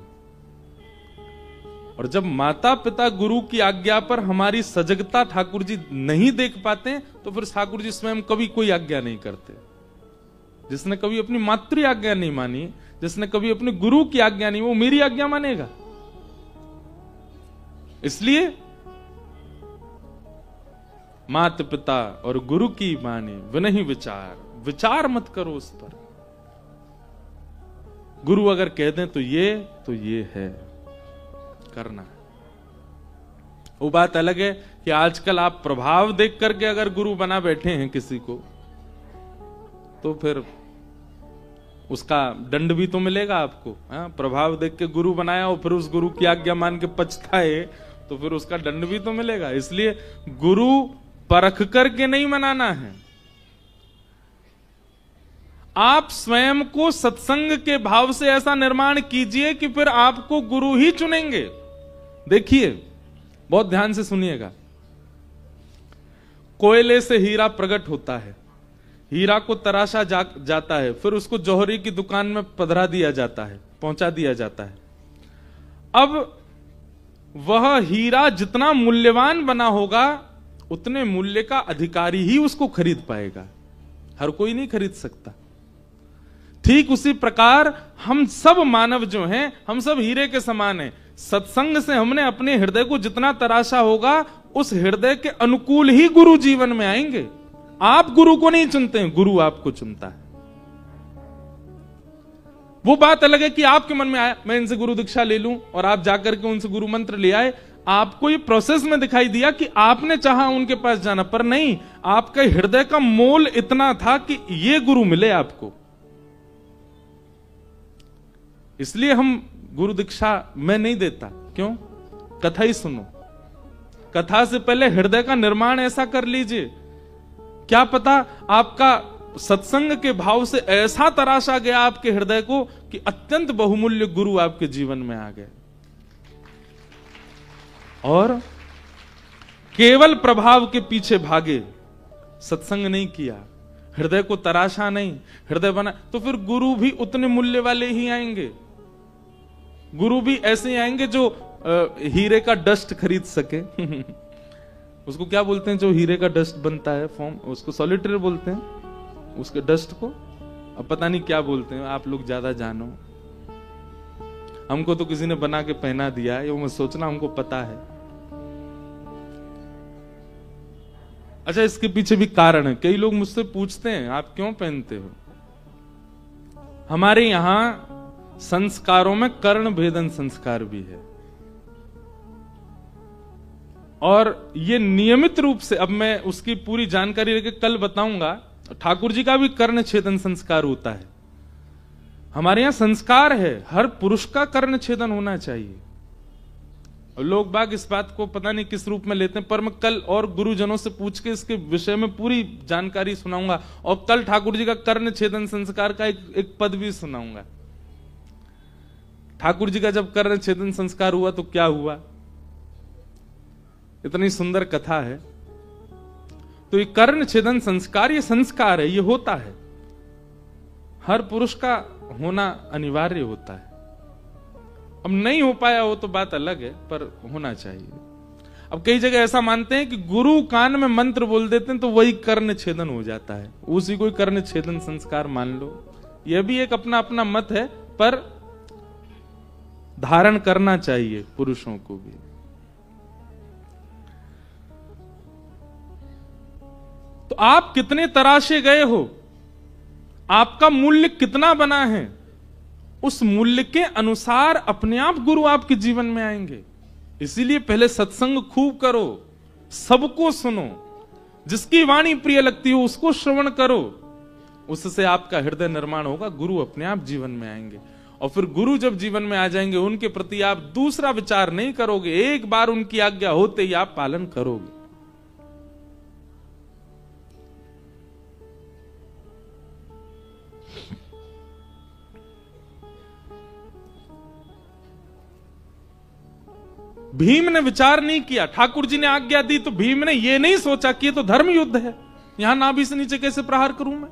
Speaker 1: और जब माता पिता गुरु की आज्ञा पर हमारी सजगता ठाकुर जी नहीं देख पाते, तो फिर ठाकुर जी स्वयं कभी कोई आज्ञा नहीं करते। जिसने कभी अपनी मातृ आज्ञा नहीं मानी, जिसने कभी अपने गुरु की आज्ञा नहीं, वो मेरी आज्ञा मानेगा। इसलिए माता पिता और गुरु की माने विनहि विचार, विचार मत करो उस पर। गुरु अगर कह दें तो ये है, करना है। वो बात अलग है कि आजकल आप प्रभाव देख करके अगर गुरु बना बैठे हैं किसी को, तो फिर उसका दंड भी तो मिलेगा आपको। प्रभाव देख के गुरु बनाया और फिर उस गुरु की आज्ञा मान के पछताए, तो फिर उसका दंड भी तो मिलेगा। इसलिए गुरु परख करके नहीं मनाना है। आप स्वयं को सत्संग के भाव से ऐसा निर्माण कीजिए कि फिर आपको गुरु ही चुनेंगे। देखिए, बहुत ध्यान से सुनिएगा। कोयले से हीरा प्रकट होता है, हीरा को तराशा जाता है, फिर उसको जौहरी की दुकान में पधरा दिया जाता है, पहुंचा दिया जाता है। अब वह हीरा जितना मूल्यवान बना होगा, उतने मूल्य का अधिकारी ही उसको खरीद पाएगा, हर कोई नहीं खरीद सकता। ठीक उसी प्रकार हम सब मानव जो हैं, हम सब हीरे के समान हैं। सत्संग से हमने अपने हृदय को जितना तराशा होगा, उस हृदय के अनुकूल ही गुरु जीवन में आएंगे। आप गुरु को नहीं चुनते हैं, गुरु आपको चुनता है। वो बात अलग है कि आपके मन में आया मैं इनसे गुरु दीक्षा ले लूं, और आप जाकर के उनसे गुरु मंत्र ले आए। आपको ये प्रोसेस में दिखाई दिया कि आपने चाहा उनके पास जाना, पर नहीं, आपका हृदय का मोल इतना था कि ये गुरु मिले आपको। इसलिए हम गुरु दीक्षा मैं नहीं देता। क्यों? कथा ही सुनो। कथा से पहले हृदय का निर्माण ऐसा कर लीजिए, क्या पता आपका सत्संग के भाव से ऐसा तराशा गया आपके हृदय को कि अत्यंत बहुमूल्य गुरु आपके जीवन में आ गए। और केवल प्रभाव के पीछे भागे, सत्संग नहीं किया, हृदय को तराशा नहीं, हृदय बना, तो फिर गुरु भी उतने मूल्य वाले ही आएंगे। गुरु भी ऐसे ही आएंगे जो हीरे का डस्ट खरीद सके। उसको क्या बोलते हैं जो हीरे का डस्ट बनता है फॉर्म, उसको सॉलिटेयर बोलते हैं उसके डस्ट को। अब पता नहीं क्या बोलते हैं, आप लोग ज्यादा जानो। हमको तो किसी ने बना के पहना दिया है, ये मैं सोचना हमको पता है। अच्छा, इसके पीछे भी कारण है। कई लोग मुझसे पूछते हैं आप क्यों पहनते हो। हमारे यहां संस्कारों में कर्ण भेदन संस्कार भी है, और ये नियमित रूप से, अब मैं उसकी पूरी जानकारी लेके कल बताऊंगा, ठाकुर जी का भी कर्ण छेदन संस्कार होता है। हमारे यहां संस्कार है, हर पुरुष का कर्ण छेदन होना चाहिए। और लोग बाग इस बात को पता नहीं किस रूप में लेते हैं, पर मैं कल और गुरुजनों से पूछ के इसके विषय में पूरी जानकारी सुनाऊंगा। और कल ठाकुर जी का कर्ण छेदन संस्कार का एक पद भी सुनाऊंगा। ठाकुर जी का जब कर्ण छेदन संस्कार हुआ तो क्या हुआ, इतनी सुंदर कथा है। तो ये कर्ण छेदन संस्कार, ये संस्कार है, ये होता है, हर पुरुष का होना अनिवार्य होता है। अब नहीं हो पाया हो तो बात अलग है, पर होना चाहिए। अब कई जगह ऐसा मानते हैं कि गुरु कान में मंत्र बोल देते हैं तो वही कर्ण छेदन हो जाता है, उसी को कर्ण छेदन संस्कार मान लो। यह भी एक अपना अपना मत है, पर धारण करना चाहिए पुरुषों को भी। तो आप कितने तराशे गए हो, आपका मूल्य कितना बना है, उस मूल्य के अनुसार अपने आप गुरु आपके जीवन में आएंगे। इसीलिए पहले सत्संग खूब करो, सबको सुनो, जिसकी वाणी प्रिय लगती हो उसको श्रवण करो, उससे आपका हृदय निर्माण होगा, गुरु अपने आप जीवन में आएंगे। और फिर गुरु जब जीवन में आ जाएंगे, उनके प्रति आप दूसरा विचार नहीं करोगे, एक बार उनकी आज्ञा होते ही आप पालन करोगे। भीम ने विचार नहीं किया, ठाकुर जी ने आज्ञा दी तो भीम ने यह नहीं सोचा कि ये तो धर्म युद्ध है, यहां नाभि से नीचे कैसे प्रहार करूं मैं।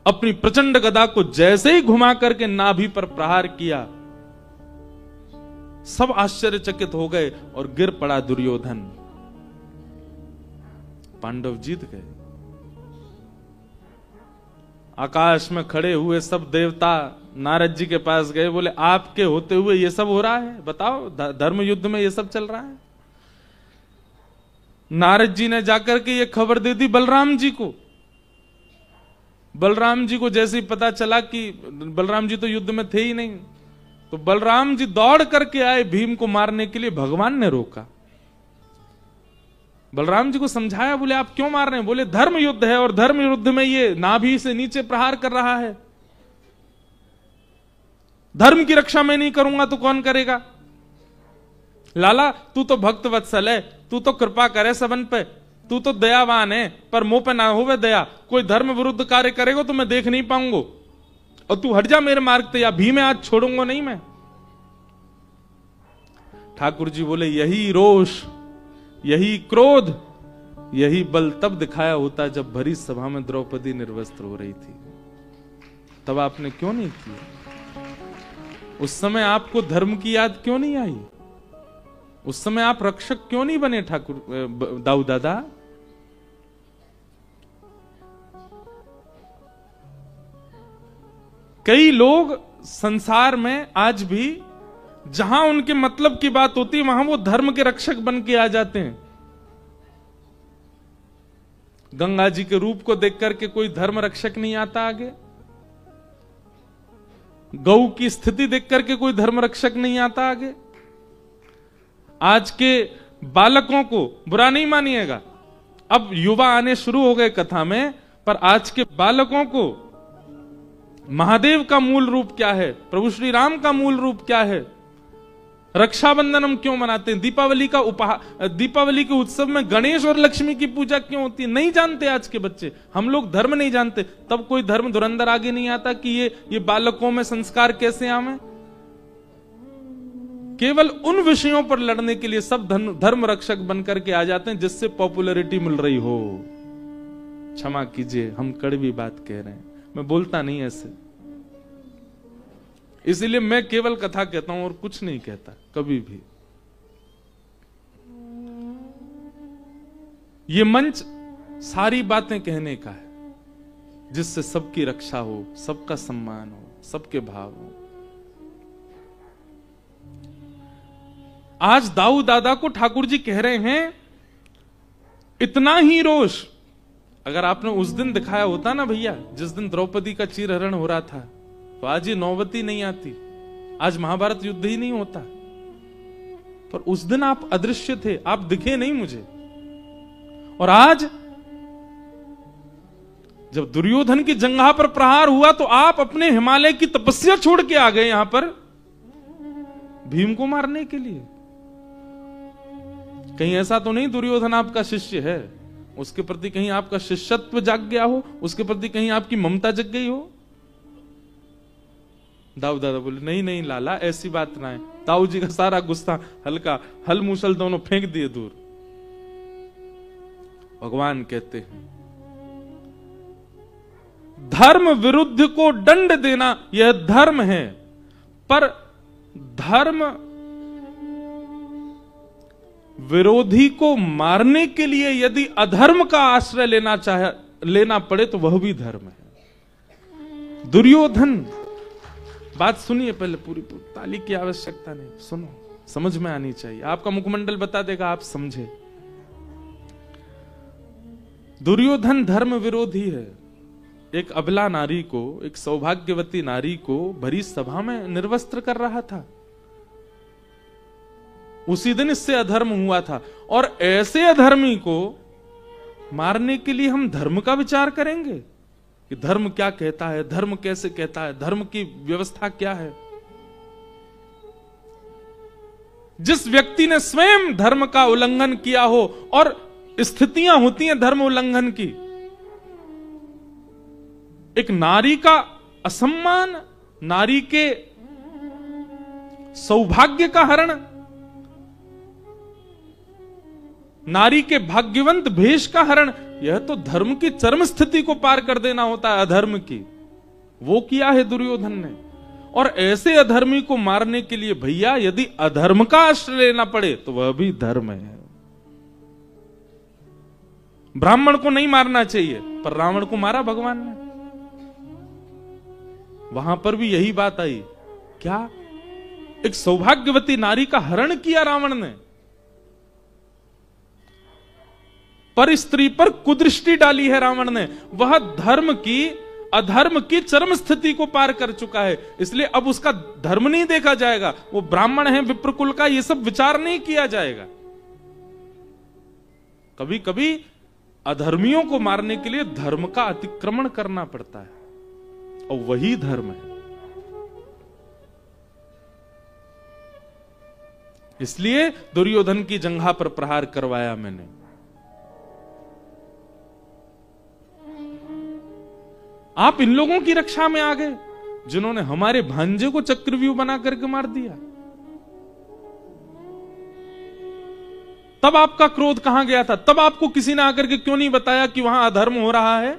Speaker 1: अपनी प्रचंड गदा को जैसे ही घुमा करके नाभि पर प्रहार किया, सब आश्चर्यचकित हो गए और गिर पड़ा दुर्योधन। पांडव जीत गए। आकाश में खड़े हुए सब देवता नारद जी के पास गए, बोले आपके होते हुए ये सब हो रहा है, बताओ धर्म युद्ध में ये सब चल रहा है। नारद जी ने जाकर के ये खबर दे दी बलराम जी को। बलराम जी को जैसे ही पता चला कि बलराम जी तो युद्ध में थे ही नहीं, तो बलराम जी दौड़ करके आए भीम को मारने के लिए। भगवान ने रोका, बलराम जी को समझाया, बोले आप क्यों मार रहे हैं? बोले धर्म युद्ध है और धर्म युद्ध में ये नाभि से नीचे प्रहार कर रहा है, धर्म की रक्षा मैं नहीं करूंगा तो कौन करेगा? लाला तू तो भक्त वत्सल है, तू तो कृपा करे सबन पे, तू तो दयावान है, पर मुंह पे ना होवे दया। कोई धर्म विरुद्ध कार्य करेगा तो मैं देख नहीं पाऊंगा, और तू हट जा मेरे मार्ग से, या भीम आज छोड़ूंगा नहीं मैं। ठाकुर जी बोले यही रोष, यही क्रोध, यही बल तब दिखाया होता जब भरी सभा में द्रौपदी निर्वस्त्र हो रही थी। तब आपने क्यों नहीं किया? उस समय आपको धर्म की याद क्यों नहीं आई? उस समय आप रक्षक क्यों नहीं बने ठाकुर दाऊ दादा? कई लोग संसार में आज भी जहां उनके मतलब की बात होती है वहां वो धर्म के रक्षक बन के आ जाते हैं। गंगा जी के रूप को देख करके कोई धर्म रक्षक नहीं आता आगे, गौ की स्थिति देख करके कोई धर्म रक्षक नहीं आता आगे। आज के बालकों को बुरा नहीं मानिएगा, अब युवा आने शुरू हो गए कथा में, पर आज के बालकों को महादेव का मूल रूप क्या है, प्रभु श्री राम का मूल रूप क्या है, रक्षाबंधन हम क्यों मनाते हैं, दीपावली के उत्सव में गणेश और लक्ष्मी की पूजा क्यों होती है, नहीं जानते आज के बच्चे। हम लोग धर्म नहीं जानते, तब कोई धर्म धुरंधर आगे नहीं आता कि ये बालकों में संस्कार कैसे आवे। केवल उन विषयों पर लड़ने के लिए सब धर्म रक्षक बनकर के आ जाते हैं जिससे पॉपुलैरिटी मिल रही हो। क्षमा कीजिए, हम कड़वी बात कह रहे हैं, मैं बोलता नहीं ऐसे, इसीलिए मैं केवल कथा कहता हूं और कुछ नहीं कहता कभी भी। ये मंच सारी बातें कहने का है जिससे सबकी रक्षा हो, सबका सम्मान हो, सबके भाव हो। आज दाऊ दादा को ठाकुर जी कह रहे हैं इतना ही रोष अगर आपने उस दिन दिखाया होता ना भैया, जिस दिन द्रौपदी का चीरहरण हो रहा था, तो आज ये नौबत ही नहीं आती, आज महाभारत युद्ध ही नहीं होता। पर उस दिन आप अदृश्य थे, आप दिखे नहीं मुझे। और आज जब दुर्योधन की जंघा पर प्रहार हुआ तो आप अपने हिमालय की तपस्या छोड़ के आ गए यहां पर भीम को मारने के लिए। कहीं ऐसा तो नहीं दुर्योधन आपका शिष्य है, उसके प्रति कहीं आपका शिष्यत्व जाग गया हो, उसके प्रति कहीं आपकी ममता जग गई हो? दाऊ दादा बोले नहीं नहीं लाला, ऐसी बात ना है। ताऊ जी का सारा गुस्सा हल्का, हल मूसल दोनों फेंक दिए दूर। भगवान कहते हैं धर्म विरुद्ध को दंड देना यह धर्म है, पर धर्म विरोधी को मारने के लिए यदि अधर्म का आश्रय लेना पड़े तो वह भी धर्म है। दुर्योधन, बात सुनिए पहले पूरी ताली की आवश्यकता नहीं, सुनो, समझ में आनी चाहिए, आपका मुखमंडल बता देगा, आप समझे। दुर्योधन धर्म विरोधी है। एक अबला नारी को, एक सौभाग्यवती नारी को भरी सभा में निर्वस्त्र कर रहा था। उसी दिन इससे अधर्म हुआ था, और ऐसे अधर्मी को मारने के लिए हम धर्म का विचार करेंगे कि धर्म क्या कहता है, धर्म कैसे कहता है, धर्म की व्यवस्था क्या है। जिस व्यक्ति ने स्वयं धर्म का उल्लंघन किया हो, और स्थितियां होती हैं धर्म उल्लंघन की, एक नारी का असम्मान, नारी के सौभाग्य का हरण, नारी के भाग्यवंत भेष का हरण, यह तो धर्म की चरम स्थिति को पार कर देना होता है, अधर्म की। वो किया है दुर्योधन ने। और ऐसे अधर्मी को मारने के लिए भैया यदि अधर्म का आश्रय लेना पड़े तो वह भी धर्म है। ब्राह्मण को नहीं मारना चाहिए, पर रावण को मारा भगवान ने। वहां पर भी यही बात आई, क्या एक सौभाग्यवती नारी का हरण किया रावण ने, पर स्त्री पर कुदृष्टि डाली है रावण ने। वह धर्म की अधर्म की चरम स्थिति को पार कर चुका है, इसलिए अब उसका धर्म नहीं देखा जाएगा। वो ब्राह्मण है, विप्रकुल का, ये सब विचार नहीं किया जाएगा। कभी कभी अधर्मियों को मारने के लिए धर्म का अतिक्रमण करना पड़ता है, और वही धर्म है। इसलिए दुर्योधन की जंघा पर प्रहार करवाया मैंने। आप इन लोगों की रक्षा में आ गए जिन्होंने हमारे भांजे को चक्रव्यूह बना करके मार दिया। तब आपका क्रोध कहां गया था? तब आपको किसी ने आकर के क्यों नहीं बताया कि वहां अधर्म हो रहा है?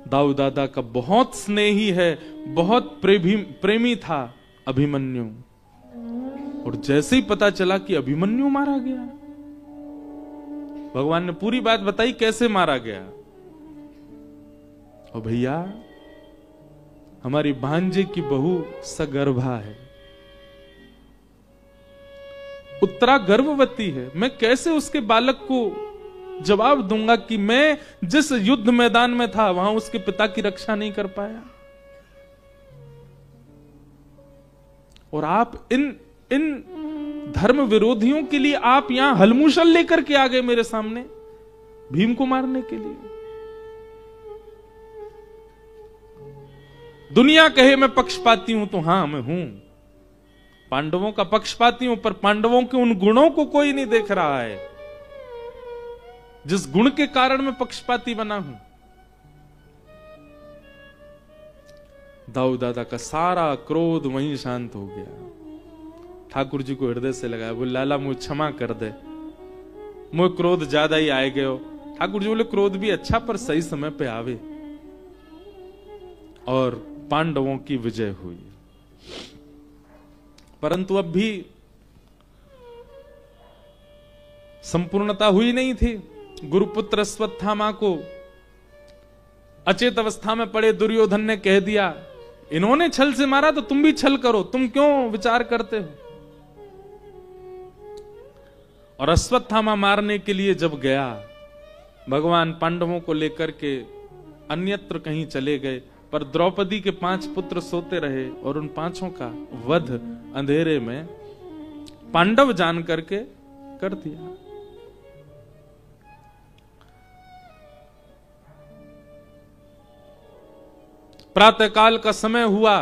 Speaker 1: दाऊ दादा का बहुत स्नेही है, बहुत प्रेमी था अभिमन्यु, और जैसे ही पता चला कि अभिमन्यु मारा गया, भगवान ने पूरी बात बताई कैसे मारा गया। और भैया हमारी भांजे की बहू सगर्भा है, उत्तरा गर्भवती है। मैं कैसे उसके बालक को जवाब दूंगा कि मैं जिस युद्ध मैदान में था वहां उसके पिता की रक्षा नहीं कर पाया? और आप इन धर्म विरोधियों के लिए आप यहां हलमुशल लेकर के आ गए मेरे सामने भीम को मारने के लिए। दुनिया कहे मैं पक्षपाती हूं तो हां मैं हूं, पांडवों का पक्षपाती हूं, पर पांडवों के उन गुणों को कोई नहीं देख रहा है जिस गुण के कारण मैं पक्षपाती बना हूं। दाऊ दादा का सारा क्रोध वहीं शांत हो गया। ठाकुर जी को हृदय से लगाया, बोले लाला मुझे क्षमा कर दे, मुझे क्रोध ज्यादा ही आए गए हो। ठाकुर जी बोले क्रोध भी अच्छा, पर सही समय पे आवे। और पांडवों की विजय हुई। परंतु अब भी संपूर्णता हुई नहीं थी। गुरुपुत्र अश्वत्थामा को अचेत अवस्था में पड़े दुर्योधन ने कह दिया, इन्होंने छल से मारा तो तुम भी छल करो, तुम क्यों विचार करते हो? और अश्वत्थामा मारने के लिए जब गया, भगवान पांडवों को लेकर के अन्यत्र कहीं चले गए, पर द्रौपदी के 5 पुत्र सोते रहे और उन 5 का वध अंधेरे में पांडव जान करके कर दिया। प्रातःकाल का समय हुआ,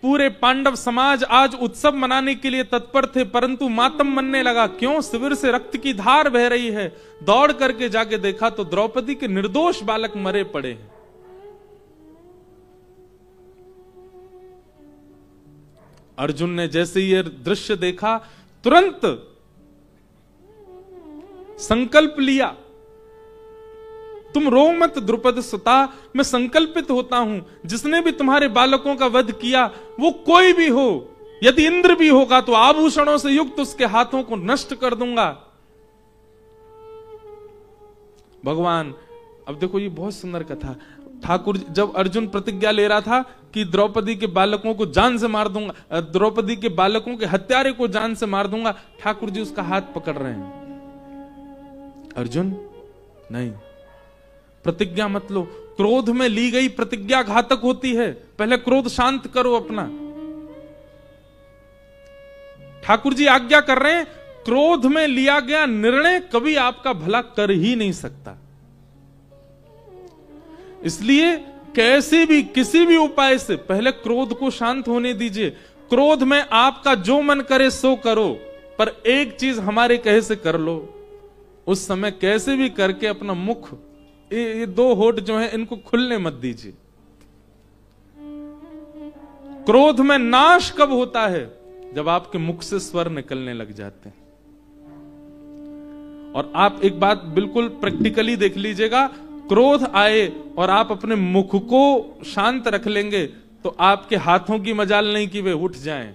Speaker 1: पूरे पांडव समाज आज उत्सव मनाने के लिए तत्पर थे, परंतु मातम मनने लगा। क्यों? शिविर से रक्त की धार बह रही है। दौड़ करके जाके देखा तो द्रौपदी के निर्दोष बालक मरे पड़े हैं। अर्जुन ने जैसे यह दृश्य देखा, तुरंत संकल्प लिया, तुम रो मत द्रुपद सुता, मैं संकल्पित होता हूं, जिसने भी तुम्हारे बालकों का वध किया वो कोई भी हो, यदि इंद्र भी होगा तो आभूषणों से युक्त उसके हाथों को नष्ट कर दूंगा। भगवान, अब देखो ये बहुत सुंदर कथा। ठाकुर जब अर्जुन प्रतिज्ञा ले रहा था कि द्रौपदी के बालकों को जान से मार दूंगा, द्रौपदी के बालकों के हत्यारे को जान से मार दूंगा, ठाकुर जी उसका हाथ पकड़ रहे हैं। अर्जुन नहीं, प्रतिज्ञा मत लो। क्रोध में ली गई प्रतिज्ञा घातक होती है, पहले क्रोध शांत करो अपना। ठाकुर जी आज्ञा कर रहे हैं, क्रोध में लिया गया निर्णय कभी आपका भला कर ही नहीं सकता। इसलिए कैसे भी किसी भी उपाय से पहले क्रोध को शांत होने दीजिए। क्रोध में आपका जो मन करे सो करो, पर एक चीज हमारे कहे से कर लो। उस समय कैसे भी करके अपना मुख, ये दो होठ जो है इनको खुलने मत दीजिए। क्रोध में नाश कब होता है? जब आपके मुख से स्वर निकलने लग जाते हैं। और आप एक बात बिल्कुल प्रैक्टिकली देख लीजिएगा, क्रोध आए और आप अपने मुख को शांत रख लेंगे तो आपके हाथों की मजाल नहीं कि वे उठ जाएं,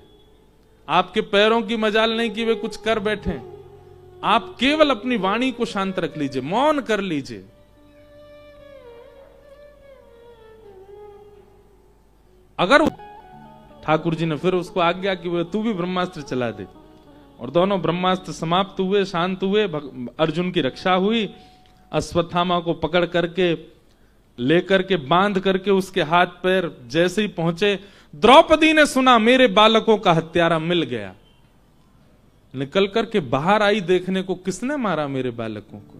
Speaker 1: आपके पैरों की मजाल नहीं कि वे कुछ कर बैठें। आप केवल अपनी वाणी को शांत रख लीजिए, मौन कर लीजिए। अगर ठाकुर जी ने फिर उसको आज्ञा की वो तू भी ब्रह्मास्त्र चला दे, और दोनों ब्रह्मास्त्र समाप्त हुए, शांत हुए, अर्जुन की रक्षा हुई। अश्वत्थामा को पकड़ करके लेकर के बांध करके उसके हाथ पैर जैसे ही पहुंचे, द्रौपदी ने सुना मेरे बालकों का हत्यारा मिल गया। निकल करके बाहर आई देखने को, किसने मारा मेरे बालकों को।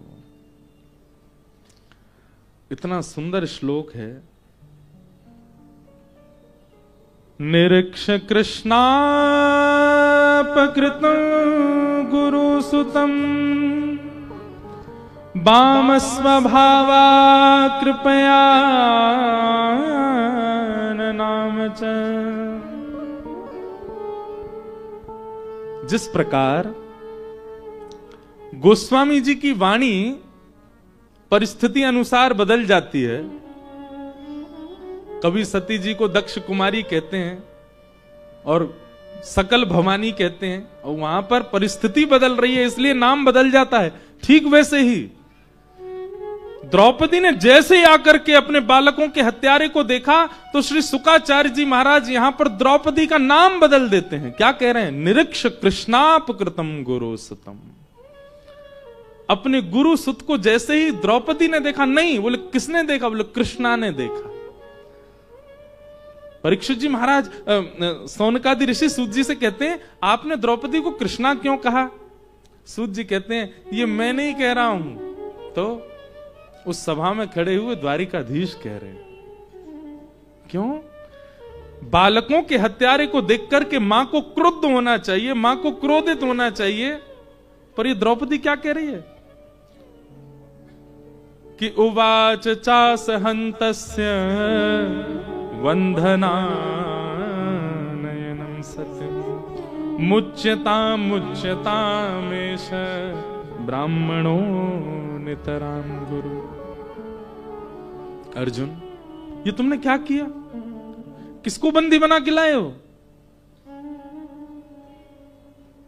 Speaker 1: इतना सुंदर श्लोक है, निरीक्ष कृष्णापकृतं गुरुसुतं वाम स्वभावा कृपया नाम च। जिस प्रकार गोस्वामी जी की वाणी परिस्थिति अनुसार बदल जाती है, कभी सती जी को दक्ष कुमारी कहते हैं और सकल भवानी कहते हैं, और वहां पर परिस्थिति बदल रही है इसलिए नाम बदल जाता है। ठीक वैसे ही द्रौपदी ने जैसे ही आकर के अपने बालकों के हत्यारे को देखा तो श्री शुकाचार्य जी महाराज यहां पर द्रौपदी का नाम बदल देते हैं। क्या कह रहे हैं? निरीक्ष कृष्णापकृतम गुरुसुतम। अपने गुरु सुत को जैसे ही द्रौपदी ने देखा, नहीं बोले किसने देखा, बोले कृष्णा ने देखा। परीक्षित जी महाराज सौनकादि ऋषि सूत जी से कहते हैं, आपने द्रौपदी को कृष्णा क्यों कहा? सूत जी कहते हैं, ये मैं नहीं कह रहा हूं, तो उस सभा में खड़े हुए द्वारिकाधीश कह रहे हैं। क्यों? बालकों के हत्यारे को देख करके मां को क्रुद्ध होना चाहिए, मां को क्रोधित होना चाहिए, पर ये द्रौपदी क्या कह रही है कि उवाच चासहन्तस्य वंदनानयनं सत्यं मुच्यतामेष ब्राह्मणो नितराम गुरु। अर्जुन, ये तुमने क्या किया? किसको बंदी बना के लाए हो?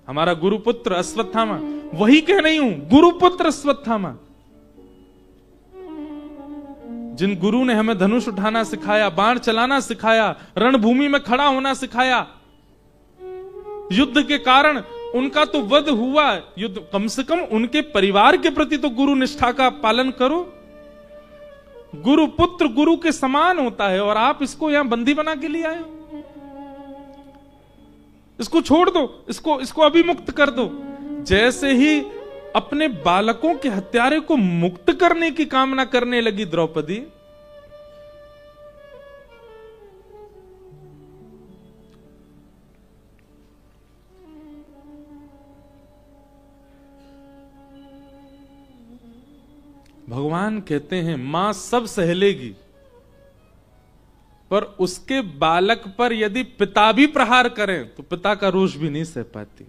Speaker 1: हमारा गुरुपुत्र अश्वत्थामा, वही कह रही हूं, गुरुपुत्र अश्वत्थामा, जिन गुरु ने हमें धनुष उठाना सिखाया, बाण चलाना सिखाया, रणभूमि में खड़ा होना सिखाया। युद्ध के कारण उनका तो वध हुआ, युद्ध कम से कम उनके परिवार के प्रति तो गुरु निष्ठा का पालन करो। गुरु पुत्र गुरु के समान होता है, और आप इसको यहां बंदी बना के लिए आए हो। इसको छोड़ दो, इसको अभी मुक्त कर दो। जैसे ही अपने बालकों के हत्यारे को मुक्त करने की कामना करने लगी द्रौपदी, भगवान कहते हैं मां सब सह लेगी, पर उसके बालक पर यदि पिता भी प्रहार करें तो पिता का रोष भी नहीं सह पाती।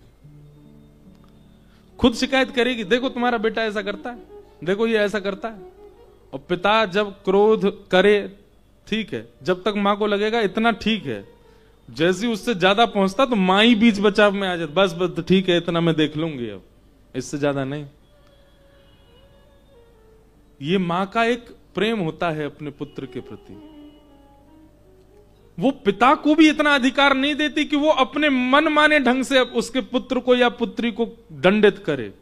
Speaker 1: खुद शिकायत करेगी, देखो तुम्हारा बेटा ऐसा करता है, देखो ये ऐसा करता है, और पिता जब क्रोध करे, ठीक है, जब तक मां को लगेगा इतना ठीक है, जैसे उससे ज्यादा पहुंचता तो मां ही बीच बचाव में आ जाती, बस बस ठीक है, इतना मैं देख लूंगी, अब इससे ज्यादा नहीं। ये मां का एक प्रेम होता है अपने पुत्र के प्रति। वो पिता को भी इतना अधिकार नहीं देती कि वो अपने मन माने ढंग से उसके पुत्र को या पुत्री को दंडित करे।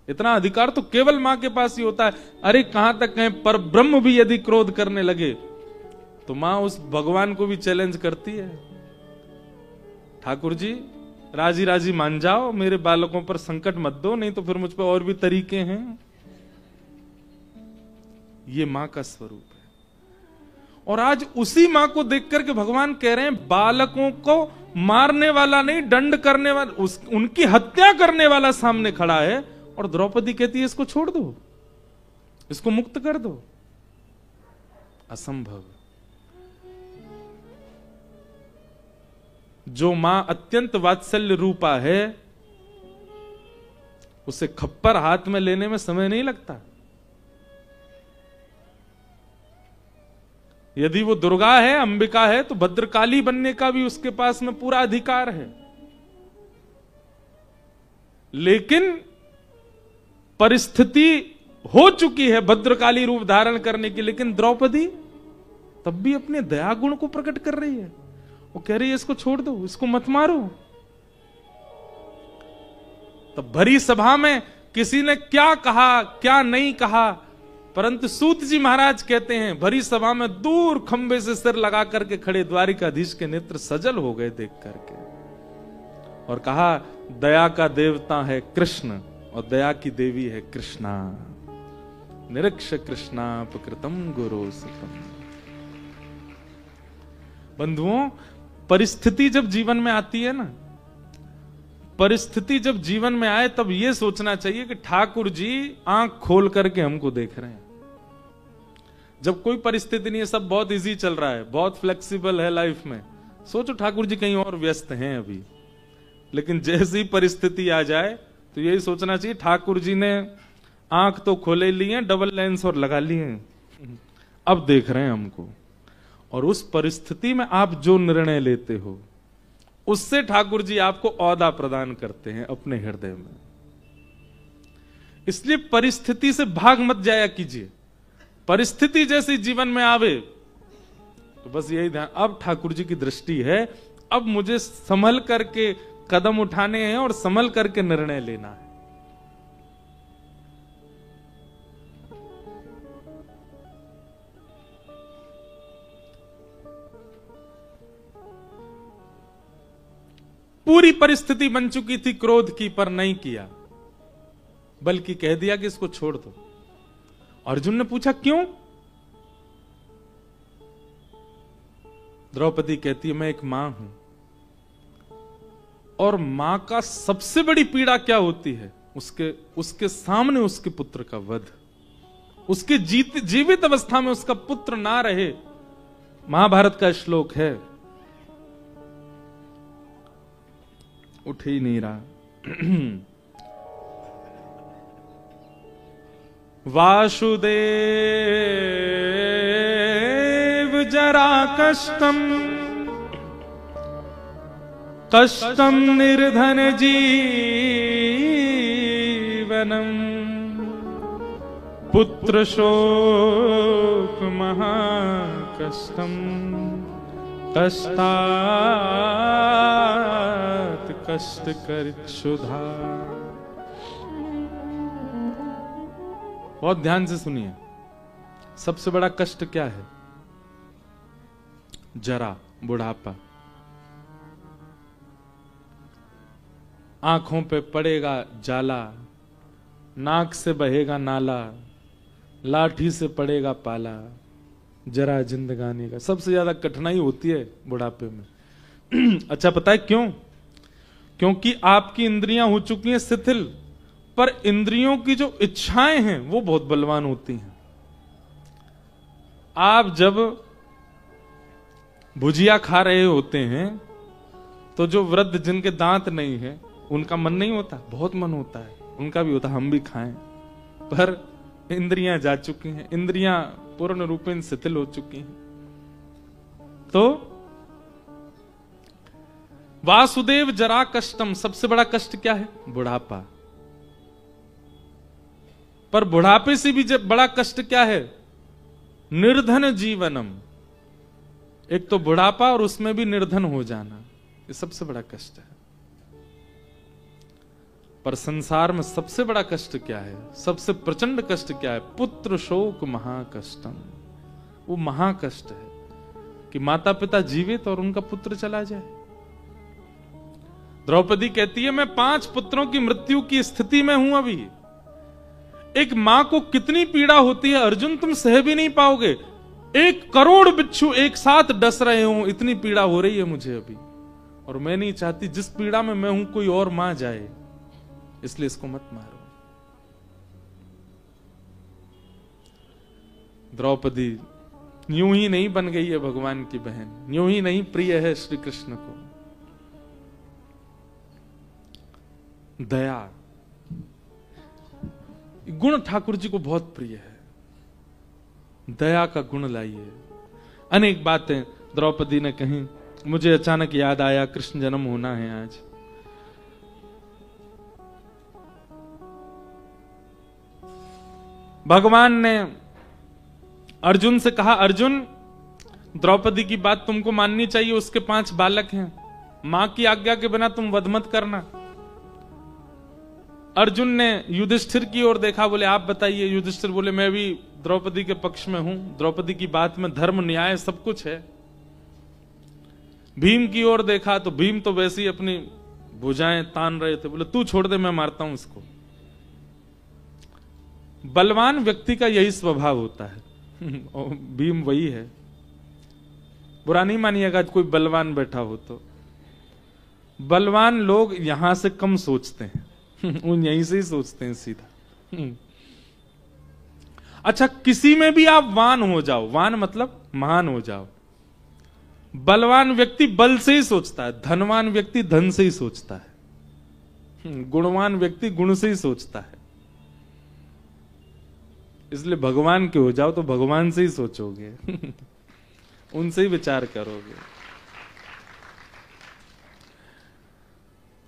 Speaker 1: इतना अधिकार तो केवल मां के पास ही होता है। अरे कहां तक कहें, पर ब्रह्म भी यदि क्रोध करने लगे तो मां उस भगवान को भी चैलेंज करती है, ठाकुर जी राजी राजी मान जाओ, मेरे बालकों पर संकट मत दो, नहीं तो फिर मुझ पर और भी तरीके हैं। ये मां का स्वरूप है। और आज उसी मां को देख करके भगवान कह रहे हैं, बालकों को मारने वाला नहीं, दंड करने वाला, उनकी हत्या करने वाला सामने खड़ा है, और द्रौपदी कहती है इसको छोड़ दो, इसको मुक्त कर दो। असंभव। जो मां अत्यंत वात्सल्य रूपा है, उसे खप्पर हाथ में लेने में समय नहीं लगता। यदि वो दुर्गा है, अंबिका है, तो भद्रकाली बनने का भी उसके पास में पूरा अधिकार है। लेकिन परिस्थिति हो चुकी है भद्रकाली रूप धारण करने की, लेकिन द्रौपदी तब भी अपने दया गुण को प्रकट कर रही है। वो कह रही है इसको छोड़ दो, इसको मत मारो। तब भरी सभा में किसी ने क्या कहा क्या नहीं कहा, परंतु सूत जी महाराज कहते हैं भरी सभा में दूर खंबे से सिर लगा करके खड़े द्वारिकाधीश के नेत्र सजल हो गए देख करके, और कहा दया का देवता है कृष्ण और दया की देवी है कृष्णा, निरीक्ष कृष्णापकृतम गुरु सुतम। बंधुओं, परिस्थिति जब जीवन में आती है ना, परिस्थिति जब जीवन में आए तब यह सोचना चाहिए कि ठाकुर जी आंख खोल करके हमको देख रहे हैं। जब कोई परिस्थिति नहीं है, सब बहुत इजी चल रहा है, बहुत फ्लेक्सिबल है लाइफ में, सोचो ठाकुर जी कहीं और व्यस्त हैं अभी। लेकिन जैसी परिस्थिति आ जाए तो यही सोचना चाहिए ठाकुर जी ने आंख तो खोले लिए, डबल लेंस और लगा लिए, अब देख रहे हैं हमको। और उस परिस्थिति में आप जो निर्णय लेते हो, उससे ठाकुर जी आपको औदा प्रदान करते हैं अपने हृदय में। इसलिए परिस्थिति से भाग मत जाया कीजिए। परिस्थिति जैसी जीवन में आवे तो बस यही ध्यान, अब ठाकुर जी की दृष्टि है, अब मुझे संभल करके कदम उठाने हैं और संभल करके निर्णय लेना है। पूरी परिस्थिति बन चुकी थी क्रोध की, पर नहीं किया, बल्कि कह दिया कि इसको छोड़ दो। अर्जुन ने पूछा क्यों? द्रौपदी कहती है मैं एक मां हूं, और मां का सबसे बड़ी पीड़ा क्या होती है? उसके सामने उसके पुत्र का वध, उसके जीवित अवस्था में उसका पुत्र ना रहे। महाभारत का श्लोक है, उठ ही नहीं रहा। वासुदेव जरा कष्टम कष्टम निर्धन जीवनम पुत्र शोक महाकष्टम कष्टात् कष्ट कर क्षुधा। बहुत ध्यान से सुनिए, सबसे बड़ा कष्ट क्या है? जरा, बुढ़ापा। आंखों पे पड़ेगा जाला, नाक से बहेगा नाला, लाठी से पड़ेगा पाला, जरा जिंदगानी का। सबसे ज्यादा कठिनाई होती है बुढ़ापे में। अच्छा, पता है क्यों? क्योंकि आपकी इंद्रियां हो चुकी हैं शिथिल, पर इंद्रियों की जो इच्छाएं हैं वो बहुत बलवान होती हैं। आप जब भुजिया खा रहे होते हैं तो जो वृद्ध जिनके दांत नहीं है उनका मन नहीं होता? बहुत मन होता है, उनका भी होता, हम भी खाएं, पर इंद्रियां जा चुकी हैं, इंद्रियां पूर्ण रूपेण शिथिल हो चुकी हैं। तो वासुदेव जरा कष्टम, सबसे बड़ा कष्ट क्या है? बुढ़ापा। पर बुढ़ापे से भी जब बड़ा कष्ट क्या है? निर्धन जीवनम। एक तो बुढ़ापा और उसमें भी निर्धन हो जाना, ये सबसे बड़ा कष्ट है। पर संसार में सबसे बड़ा कष्ट क्या है? सबसे प्रचंड कष्ट क्या है? पुत्र शोक महाकष्टम। वो महाकष्ट है कि माता पिता जीवित और उनका पुत्र चला जाए। द्रौपदी कहती है मैं 5 पुत्रों की मृत्यु की स्थिति में हूं अभी। एक मां को कितनी पीड़ा होती है अर्जुन, तुम सह भी नहीं पाओगे। 1 करोड़ बिच्छू एक साथ डस रहे हो, इतनी पीड़ा हो रही है मुझे अभी, और मैं नहीं चाहती जिस पीड़ा में मैं हूं कोई और मां जाए, इसलिए इसको मत मारो। द्रौपदी यूं ही नहीं बन गई है भगवान की बहन, यूं ही नहीं प्रिय है श्री कृष्ण को। दया गुण ठाकुर जी को बहुत प्रिय है। दया का गुण लाइए। अनेक बातें द्रौपदी ने कही। मुझे अचानक याद आया कृष्ण जन्म होना है आज। भगवान ने अर्जुन से कहा, अर्जुन द्रौपदी की बात तुमको माननी चाहिए, उसके 5 बालक हैं, मां की आज्ञा के बिना तुम वध मत करना। अर्जुन ने युधिष्ठिर की ओर देखा, बोले आप बताइए। युधिष्ठिर बोले मैं भी द्रौपदी के पक्ष में हूं, द्रौपदी की बात में धर्म न्याय सब कुछ है। भीम की ओर देखा तो भीम तो वैसे ही अपनी भुजाएं तान रहे थे, बोले तू छोड़ दे मैं मारता हूं इसको। बलवान व्यक्ति का यही स्वभाव होता है। और भीम वही है। बुरा नहीं मानिएगा कोई बलवान बैठा हो तो। बलवान लोग यहां से कम सोचते हैं, उन यहीं से ही सोचते हैं सीधा। अच्छा, किसी में भी आप वान हो जाओ, वान मतलब महान हो जाओ। बलवान व्यक्ति बल से ही सोचता है, धनवान व्यक्ति धन से ही सोचता है, गुणवान व्यक्ति गुण से ही सोचता है। इसलिए भगवान के हो जाओ तो भगवान से ही सोचोगे, उनसे ही विचार करोगे।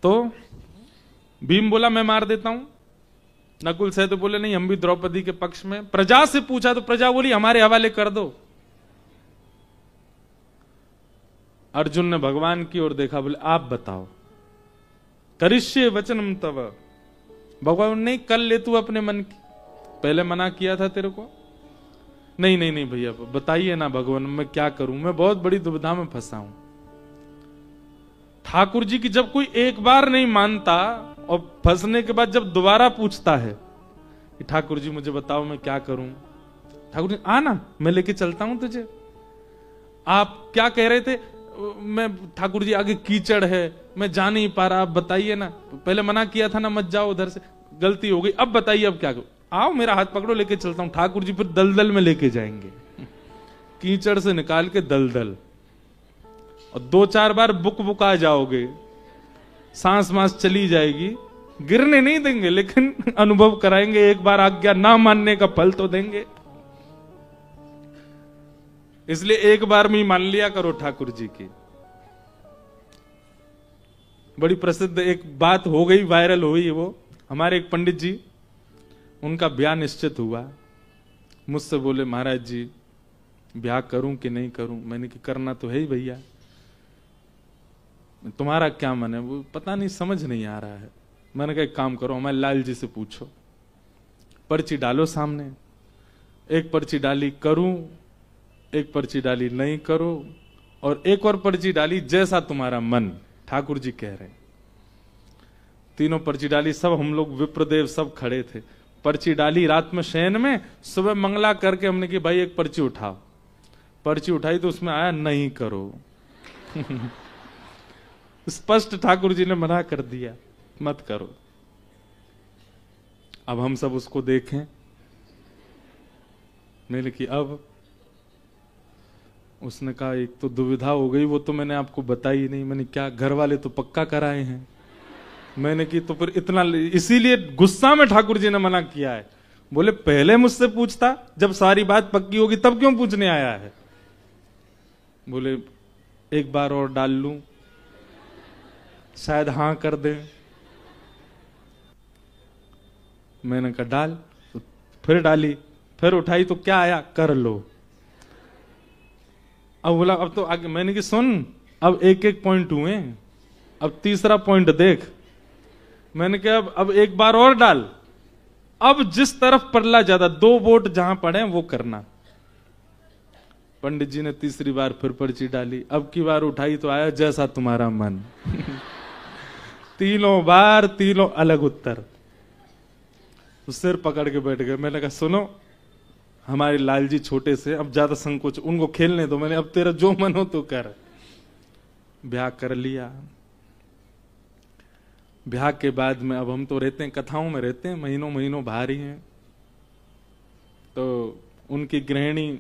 Speaker 1: तो भीम बोला मैं मार देता हूं। नकुल सहदेव तो बोले नहीं, हम भी द्रौपदी के पक्ष में। प्रजा से पूछा तो प्रजा बोली हमारे हवाले कर दो। अर्जुन ने भगवान की ओर देखा, बोले आप बताओ। करिष्ये वचनम तव। भगवान नहीं, कल ले तू अपने मन की, पहले मना किया था तेरे को। नहीं नहीं नहीं भैया बताइए ना भगवान, मैं क्या करूं, मैं बहुत बड़ी दुविधा में फंसा हूं। ठाकुर जी की जब कोई एक बार नहीं मानता और फंसने के बाद जब दोबारा पूछता है कि ठाकुर जी मुझे बताओ मैं क्या करूं, ठाकुर जी आना मैं लेके चलता हूं तुझे। आप क्या कह रहे थे? मैं ठाकुर जी आगे कीचड़ है, मैं जा नहीं पा रहा, आप बताइए ना। पहले मना किया था ना मत जाओ उधर से, गलती हो गई, अब बताइए अब क्या करूं। आओ मेरा हाथ पकड़ो लेके चलता हूं। ठाकुर जी फिर दलदल में लेके जाएंगे, कीचड़ से निकाल के दलदल, और 2-4 बार बुक आ जाओगे, सांस मांस चली जाएगी, गिरने नहीं देंगे लेकिन अनुभव कराएंगे। एक बार आज्ञा ना मानने का फल तो देंगे। इसलिए एक बार में ही मान लिया करो ठाकुर जी की। बड़ी प्रसिद्ध एक बात हो गई, वायरल हुई। वो हमारे एक पंडित जी, उनका ब्याह निश्चित हुआ। मुझसे बोले महाराज जी ब्याह करूं कि नहीं करूं। मैंने कि करना तो है ही भैया, तुम्हारा क्या मन है? वो पता नहीं समझ नहीं आ रहा है। मैंने कहा एक काम करो, हमारे लाल जी से पूछो, पर्ची डालो सामने। एक पर्ची डाली करूं, एक पर्ची डाली नहीं करो, और एक और पर्ची डाली जैसा तुम्हारा मन, ठाकुर जी कह रहे। तीनों पर्ची डाली, सब हम लोग विप्रदेव सब खड़े थे। पर्ची डाली रात में शयन में, सुबह मंगला करके हमने कि भाई एक पर्ची उठाओ। पर्ची उठाई तो उसमें आया नहीं करो। स्पष्ट ठाकुर जी ने मना कर दिया मत करो। अब हम सब उसको देखें। मैंने कि अब उसने कहा एक तो दुविधा हो गई, वो तो मैंने आपको बताई नहीं। मैंने क्या, घर वाले तो पक्का कराए हैं। मैंने कि तो फिर इतना, इसीलिए गुस्सा में ठाकुर जी ने मना किया है। बोले पहले मुझसे पूछता, जब सारी बात पक्की होगी तब क्यों पूछने आया है? बोले एक बार और डाल लूं, शायद हां कर दे। मैंने कहा डाल, तो फिर डाली, फिर उठाई तो क्या आया, कर लो। अब बोला अब तो आगे, मैंने कि सुन अब एक एक पॉइंट हुए, अब तीसरा पॉइंट देख। मैंने कहा अब एक बार और डाल, अब जिस तरफ पड़ला ज्यादा, 2 वोट जहां पड़े वो करना। पंडित जी ने तीसरी बार फिर पर्ची डाली, अब की बार उठाई तो आया जैसा तुम्हारा मन। तीनों बार तीनों अलग उत्तर। तो सिर पकड़ के बैठ गए। मैंने कहा सुनो, हमारे लाल जी छोटे से, अब ज्यादा संकोच, उनको खेलने दो। मैंने अब तेरा जो मन हो तो कर। ब्याह कर लिया। ब्याह के बाद में अब हम तो रहते हैं कथाओं में, रहते हैं महीनों महीनों बाहर ही हैं। तो उनकी गृहिणी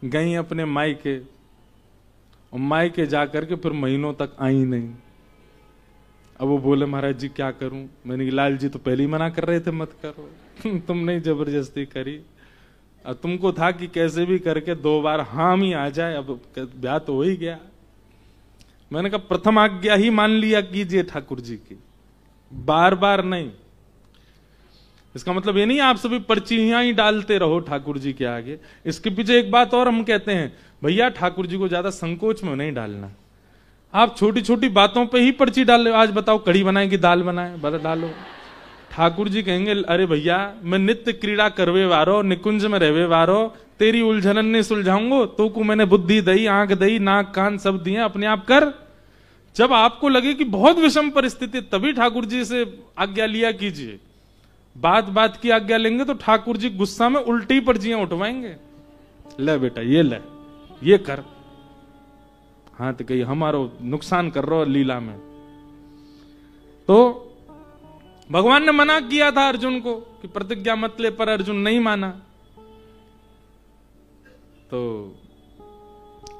Speaker 1: गई अपने मायके, और मायके जाकर के फिर महीनों तक आई नहीं। अब वो बोले महाराज जी क्या करूं? मैंने लाल जी तो पहले ही मना कर रहे थे मत करो। तुमने जबरदस्ती करी। अब तुमको था कि कैसे भी करके 2 बार हाँ ही आ जाए, अब ब्याह तो हो ही गया। मैंने कहा प्रथम आज्ञा ही मान लिया कीजिए ठाकुर जी की, बार बार नहीं। इसका मतलब ये नहीं आप सभी पर्चियां ही डालते रहो ठाकुर जी के आगे। इसके पीछे एक बात और हम कहते हैं, भैया ठाकुर जी को ज्यादा संकोच में नहीं डालना। आप छोटी छोटी बातों पे ही पर्ची डाल। आज बताओ कढ़ी बनाए कि दाल बनाए, बता डालो। ठाकुर जी कहेंगे अरे भैया मैं नित्य क्रीड़ा करवे वारो, निकुंज में रहवे वारो, तेरी उलझनन ने सुलझाऊंगो, तो को मैंने बुद्धि दई, आंख दई, नाक कान सब दिए, अपने आप कर। जब आपको लगे कि बहुत विषम परिस्थिति, तभी ठाकुर जी से आज्ञा लिया कीजिए। बात बात की आज्ञा लेंगे तो ठाकुर जी गुस्सा में उल्टी पर्चियां उठवाएंगे। ले बेटा ये ले, ये कर। हाँ तो कहीं हमारो नुकसान कर रहा लीला में। तो भगवान ने मना किया था अर्जुन को कि प्रतिज्ञा मत ले, पर अर्जुन नहीं माना। तो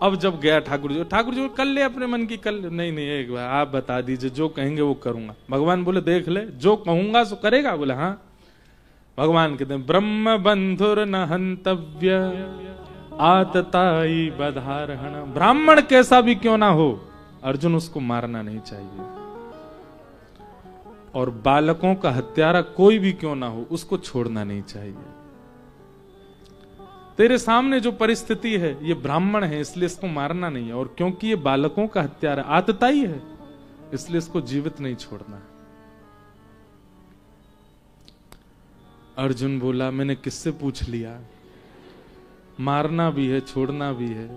Speaker 1: अब जब गया ठाकुर जी को कर ले अपने मन की, कर ले। नहीं नहीं एक बार आप बता दीजिए, जो कहेंगे वो करूंगा। भगवान बोले देख ले, जो कहूंगा सो करेगा। बोले हाँ। भगवान कहते हैं ब्रह्म बंधुर न हंतव्य आतताई बधारहण। ब्राह्मण कैसा भी क्यों ना हो, अर्जुन उसको मारना नहीं चाहिए। और बालकों का हत्यारा कोई भी क्यों ना हो, उसको छोड़ना नहीं चाहिए। तेरे सामने जो परिस्थिति है, ये ब्राह्मण है इसलिए इसको मारना नहीं है, और क्योंकि ये बालकों का हत्यारा आतताई है इसलिए इसको जीवित नहीं छोड़ना है। अर्जुन बोला मैंने किससे पूछ लिया, मारना भी है छोड़ना भी है।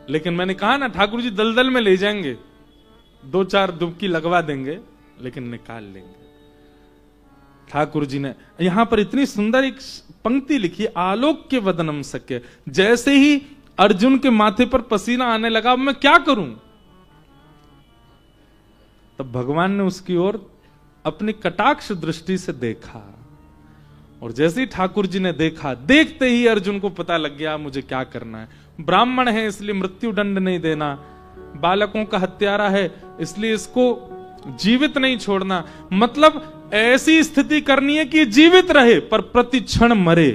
Speaker 1: लेकिन मैंने कहा ना ठाकुर जी दलदल में ले जाएंगे, 2-4 डुबकी लगवा देंगे, लेकिन निकाल लेंगे। ठाकुर जी ने यहां पर इतनी सुंदर एक पंक्ति लिखी, आलोक्य वदनम सख्य। जैसे ही अर्जुन के माथे पर पसीना आने लगा, अब मैं क्या करूं? तब भगवान ने उसकी ओर अपनी कटाक्ष दृष्टि से देखा, और जैसे ही ठाकुर जी ने देखा, देखते ही अर्जुन को पता लग गया मुझे क्या करना है। ब्राह्मण है इसलिए मृत्यु दंड नहीं देना, बालकों का हत्यारा है इसलिए इसको जीवित नहीं छोड़ना। मतलब ऐसी स्थिति करनी है कि जीवित रहे पर प्रति क्षण मरे।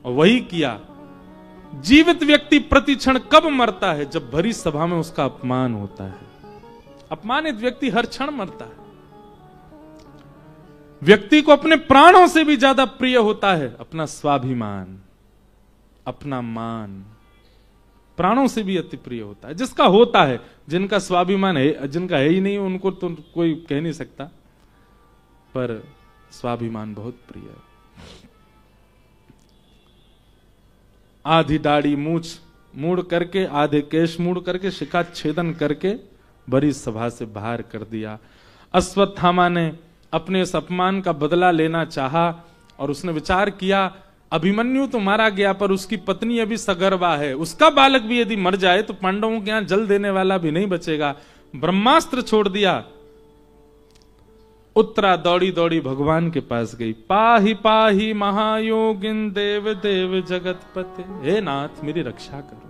Speaker 1: और वही किया। जीवित व्यक्ति प्रति क्षण कब मरता है? जब भरी सभा में उसका अपमान होता है। अपमानित व्यक्ति हर क्षण मरता है। व्यक्ति को अपने प्राणों से भी ज्यादा प्रिय होता है अपना स्वाभिमान, अपना मान, प्राणों से भी अति प्रिय होता है। जिसका होता है, जिनका स्वाभिमान है, जिनका है ही नहीं उनको तो कोई कह नहीं सकता, पर स्वाभिमान बहुत प्रिय है। आधी दाढ़ी मूछ मूड़ करके, आधे केश मूड़ करके, शिखा छेदन करके बड़ी सभा से बाहर कर दिया। अश्वत्थामा ने अपने इस अपमान का बदला लेना चाहा, और उसने विचार किया अभिमन्यु तो मारा गया पर उसकी पत्नी अभी सगर्भा है, उसका बालक भी यदि मर जाए तो पांडवों के यहां जल देने वाला भी नहीं बचेगा। ब्रह्मास्त्र छोड़ दिया। उत्तरा दौड़ी दौड़ी भगवान के पास गई। पाही पाही महायोगिन देव देव जगतपते, हे नाथ मेरी रक्षा करो।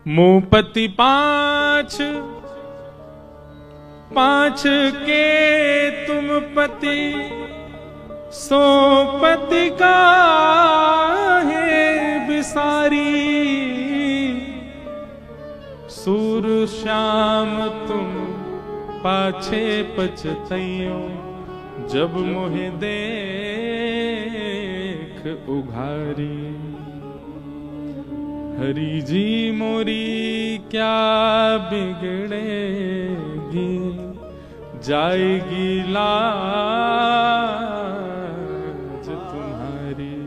Speaker 1: मुपति पांच पांच के तुम पति, सो पति का है बिसारी। सूर श्याम तुम पाछे पछतइयो, जब मोहे देख उघारी। हरि जी मोरी क्या बिगड़ेगी, जाएगी लाज तुम्हारी।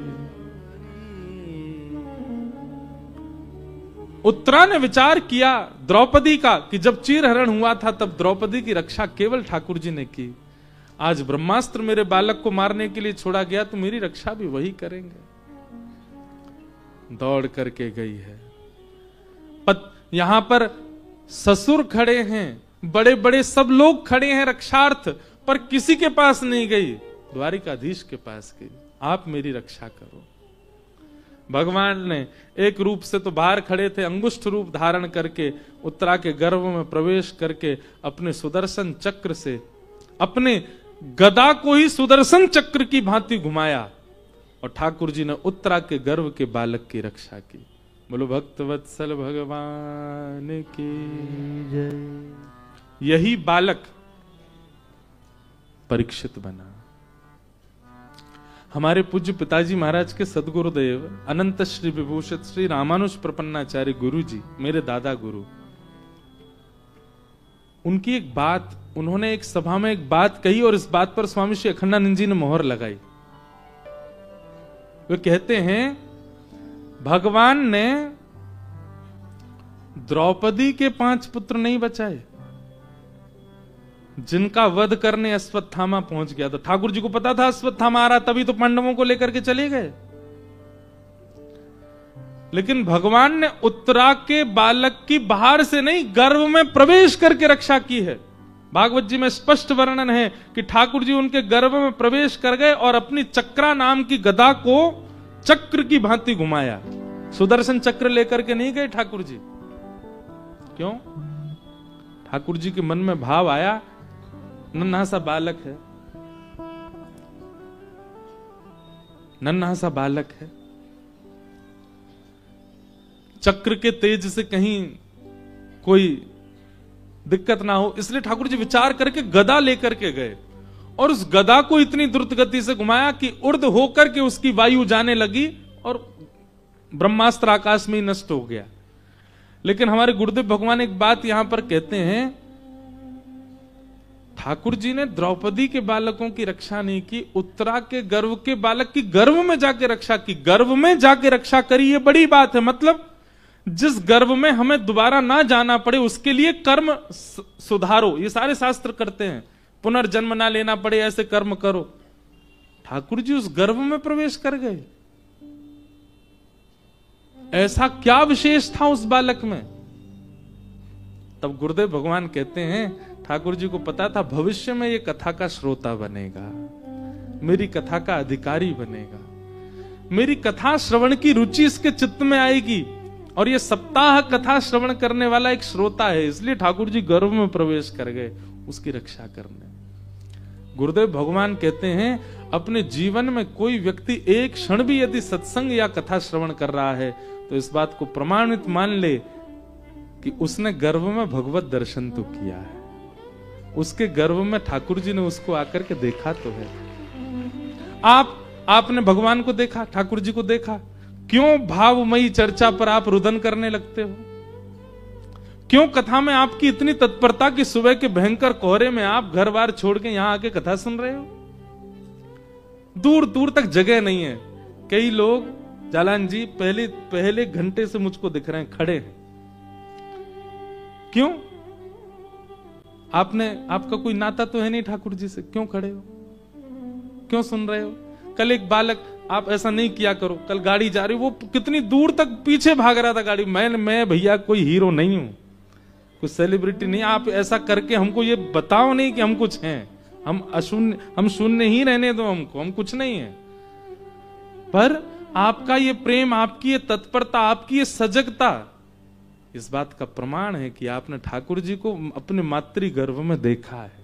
Speaker 1: उत्तरा ने विचार किया द्रौपदी का कि जब चीरहरण हुआ था तब द्रौपदी की रक्षा केवल ठाकुर जी ने की। आज ब्रह्मास्त्र मेरे बालक को मारने के लिए छोड़ा गया तो मेरी रक्षा भी वही करेंगे। दौड़ करके गई है। यहां पर ससुर खड़े हैं, बड़े बड़े सब लोग खड़े हैं रक्षार्थ, पर किसी के पास नहीं गई, द्वारिकाधीश के पास गई। आप मेरी रक्षा करो। भगवान ने एक रूप से तो बाहर खड़े थे, अंगुष्ठ रूप धारण करके उत्तरा के गर्भ में प्रवेश करके अपने सुदर्शन चक्र से अपने गदा को ही सुदर्शन चक्र की भांति घुमाया और ठाकुर जी ने उत्तरा के गर्भ के बालक की रक्षा की। बोलो भक्त वत्सल भगवान की जय। यही बालक परीक्षित बना। हमारे पूज्य पिताजी महाराज के सदगुरुदेव अनंत श्री विभूषित श्री रामानुज प्रपन्नाचार्य गुरु जी, मेरे दादा गुरु, उनकी एक बात, उन्होंने एक सभा में एक बात कही और इस बात पर स्वामी श्री अखंडानंद जी ने मोहर लगाई। वे कहते हैं भगवान ने द्रौपदी के 5 पुत्र नहीं बचाए, जिनका वध करने अश्वत्थामा पहुंच गया। तो ठाकुर जी को पता था अश्वत्थामा आ रहा, तभी तो पांडवों को लेकर के चले गए। लेकिन भगवान ने उत्तरा के बालक की बाहर से नहीं, गर्भ में प्रवेश करके रक्षा की है। भागवत जी में स्पष्ट वर्णन है कि ठाकुर जी उनके गर्भ में प्रवेश कर गए और अपनी चक्रा नाम की गदा को चक्र की भांति घुमाया। सुदर्शन चक्र लेकर के नहीं गए ठाकुर जी। क्यों? ठाकुर जी के मन में भाव आया, नन्हा सा बालक है, नन्हा सा बालक है, चक्र के तेज से कहीं कोई दिक्कत ना हो, इसलिए ठाकुर जी विचार करके गदा लेकर के गए और उस गदा को इतनी द्रुत गति से घुमाया कि उर्ध होकर के उसकी वायु जाने लगी और ब्रह्मास्त्र आकाश में ही नष्ट हो गया। लेकिन हमारे गुरुदेव भगवान एक बात यहां पर कहते हैं, ठाकुर जी ने द्रौपदी के बालकों की रक्षा नहीं की, उत्तरा के गर्भ के बालक की गर्भ में जाके रक्षा की। गर्भ में जाके रक्षा करी, ये बड़ी बात है। मतलब जिस गर्भ में हमें दोबारा ना जाना पड़े उसके लिए कर्म सुधारो, ये सारे शास्त्र करते हैं। पुनर्जन्म ना लेना पड़े ऐसे कर्म करो। ठाकुर जी उस गर्भ में प्रवेश कर गए। ऐसा क्या विशेष था उस बालक में? तब गुरुदेव भगवान कहते हैं ठाकुर जी को पता था भविष्य में ये कथा का श्रोता बनेगा, मेरी कथा का अधिकारी बनेगा, मेरी कथा श्रवण की रुचि इसके चित्त में आएगी और ये सप्ताह कथा श्रवण करने वाला एक श्रोता है। इसलिए ठाकुर जी गर्भ में प्रवेश कर गए उसकी रक्षा करने। गुरुदेव भगवान कहते हैं अपने जीवन में कोई व्यक्ति एक क्षण भी यदि सत्संग या कथा श्रवण कर रहा है तो इस बात को प्रमाणित मान ले कि उसने गर्भ में भगवत दर्शन तो किया है, उसके गर्भ में ठाकुर जी ने उसको आकर के देखा तो है। आपने भगवान को देखा, ठाकुर जी को देखा, क्यों भावमयी चर्चा पर आप रुदन करने लगते हो? क्यों कथा में आपकी इतनी तत्परता कि सुबह के भयंकर कोहरे में आप घर बार छोड़ के यहां आके कथा सुन रहे हो? दूर दूर तक जगह नहीं है। कई लोग, जालान जी पहले घंटे से मुझको दिख रहे हैं, खड़े हैं। क्यों? आपका कोई नाता तो है नहीं ठाकुर जी से, क्यों खड़े हो? क्यों सुन रहे हो? कल एक बालक, आप ऐसा नहीं किया करो, कल गाड़ी जा रही, वो कितनी दूर तक पीछे भाग रहा था गाड़ी। मैं भैया कोई हीरो नहीं हूं, कुछ सेलिब्रिटी नहीं, आप ऐसा करके हमको ये बताओ नहीं कि हम कुछ हैं, हम शून्य ही रहने दो हमको, हम कुछ नहीं है। पर आपका ये प्रेम, आपकी ये तत्परता, आपकी ये सजगता, इस बात का प्रमाण है कि आपने ठाकुर जी को अपने मातृ गर्भ में देखा है,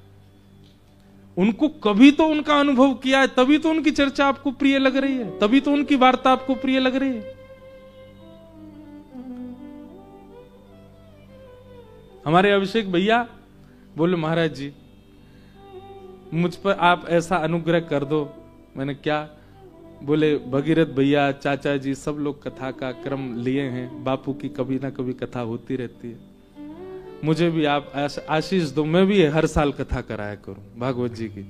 Speaker 1: उनको कभी तो उनका अनुभव किया है, तभी तो उनकी चर्चा आपको प्रिय लग रही है, तभी तो उनकी वार्ता आपको प्रिय लग रही है। हमारे अभिषेक भैया बोले महाराज जी मुझ पर आप ऐसा अनुग्रह कर दो। मैंने क्या? बोले भगीरथ भैया, चाचा जी सब लोग कथा का क्रम लिए हैं, बापू की कभी ना कभी कथा होती रहती है, मुझे भी आप आशीष दो, मैं भी हर साल कथा कराया करूं भागवत जी की।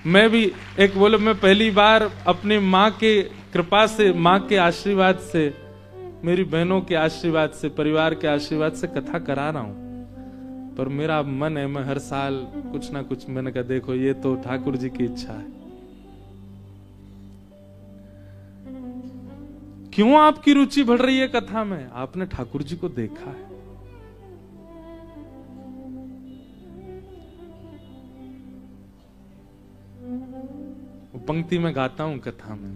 Speaker 1: मैं भी एक बोले मैं पहली बार अपनी माँ के कृपा से, माँ के आशीर्वाद से, मेरी बहनों के आशीर्वाद से, परिवार के आशीर्वाद से कथा करा रहा हूं, पर मेरा मन है मैं हर साल कुछ ना कुछ। मैंने कहा देखो ये तो ठाकुर जी की इच्छा है। क्यों आपकी रुचि बढ़ रही है कथा में? आपने ठाकुर जी को देखा है। वो पंक्ति में गाता हूं कथा में,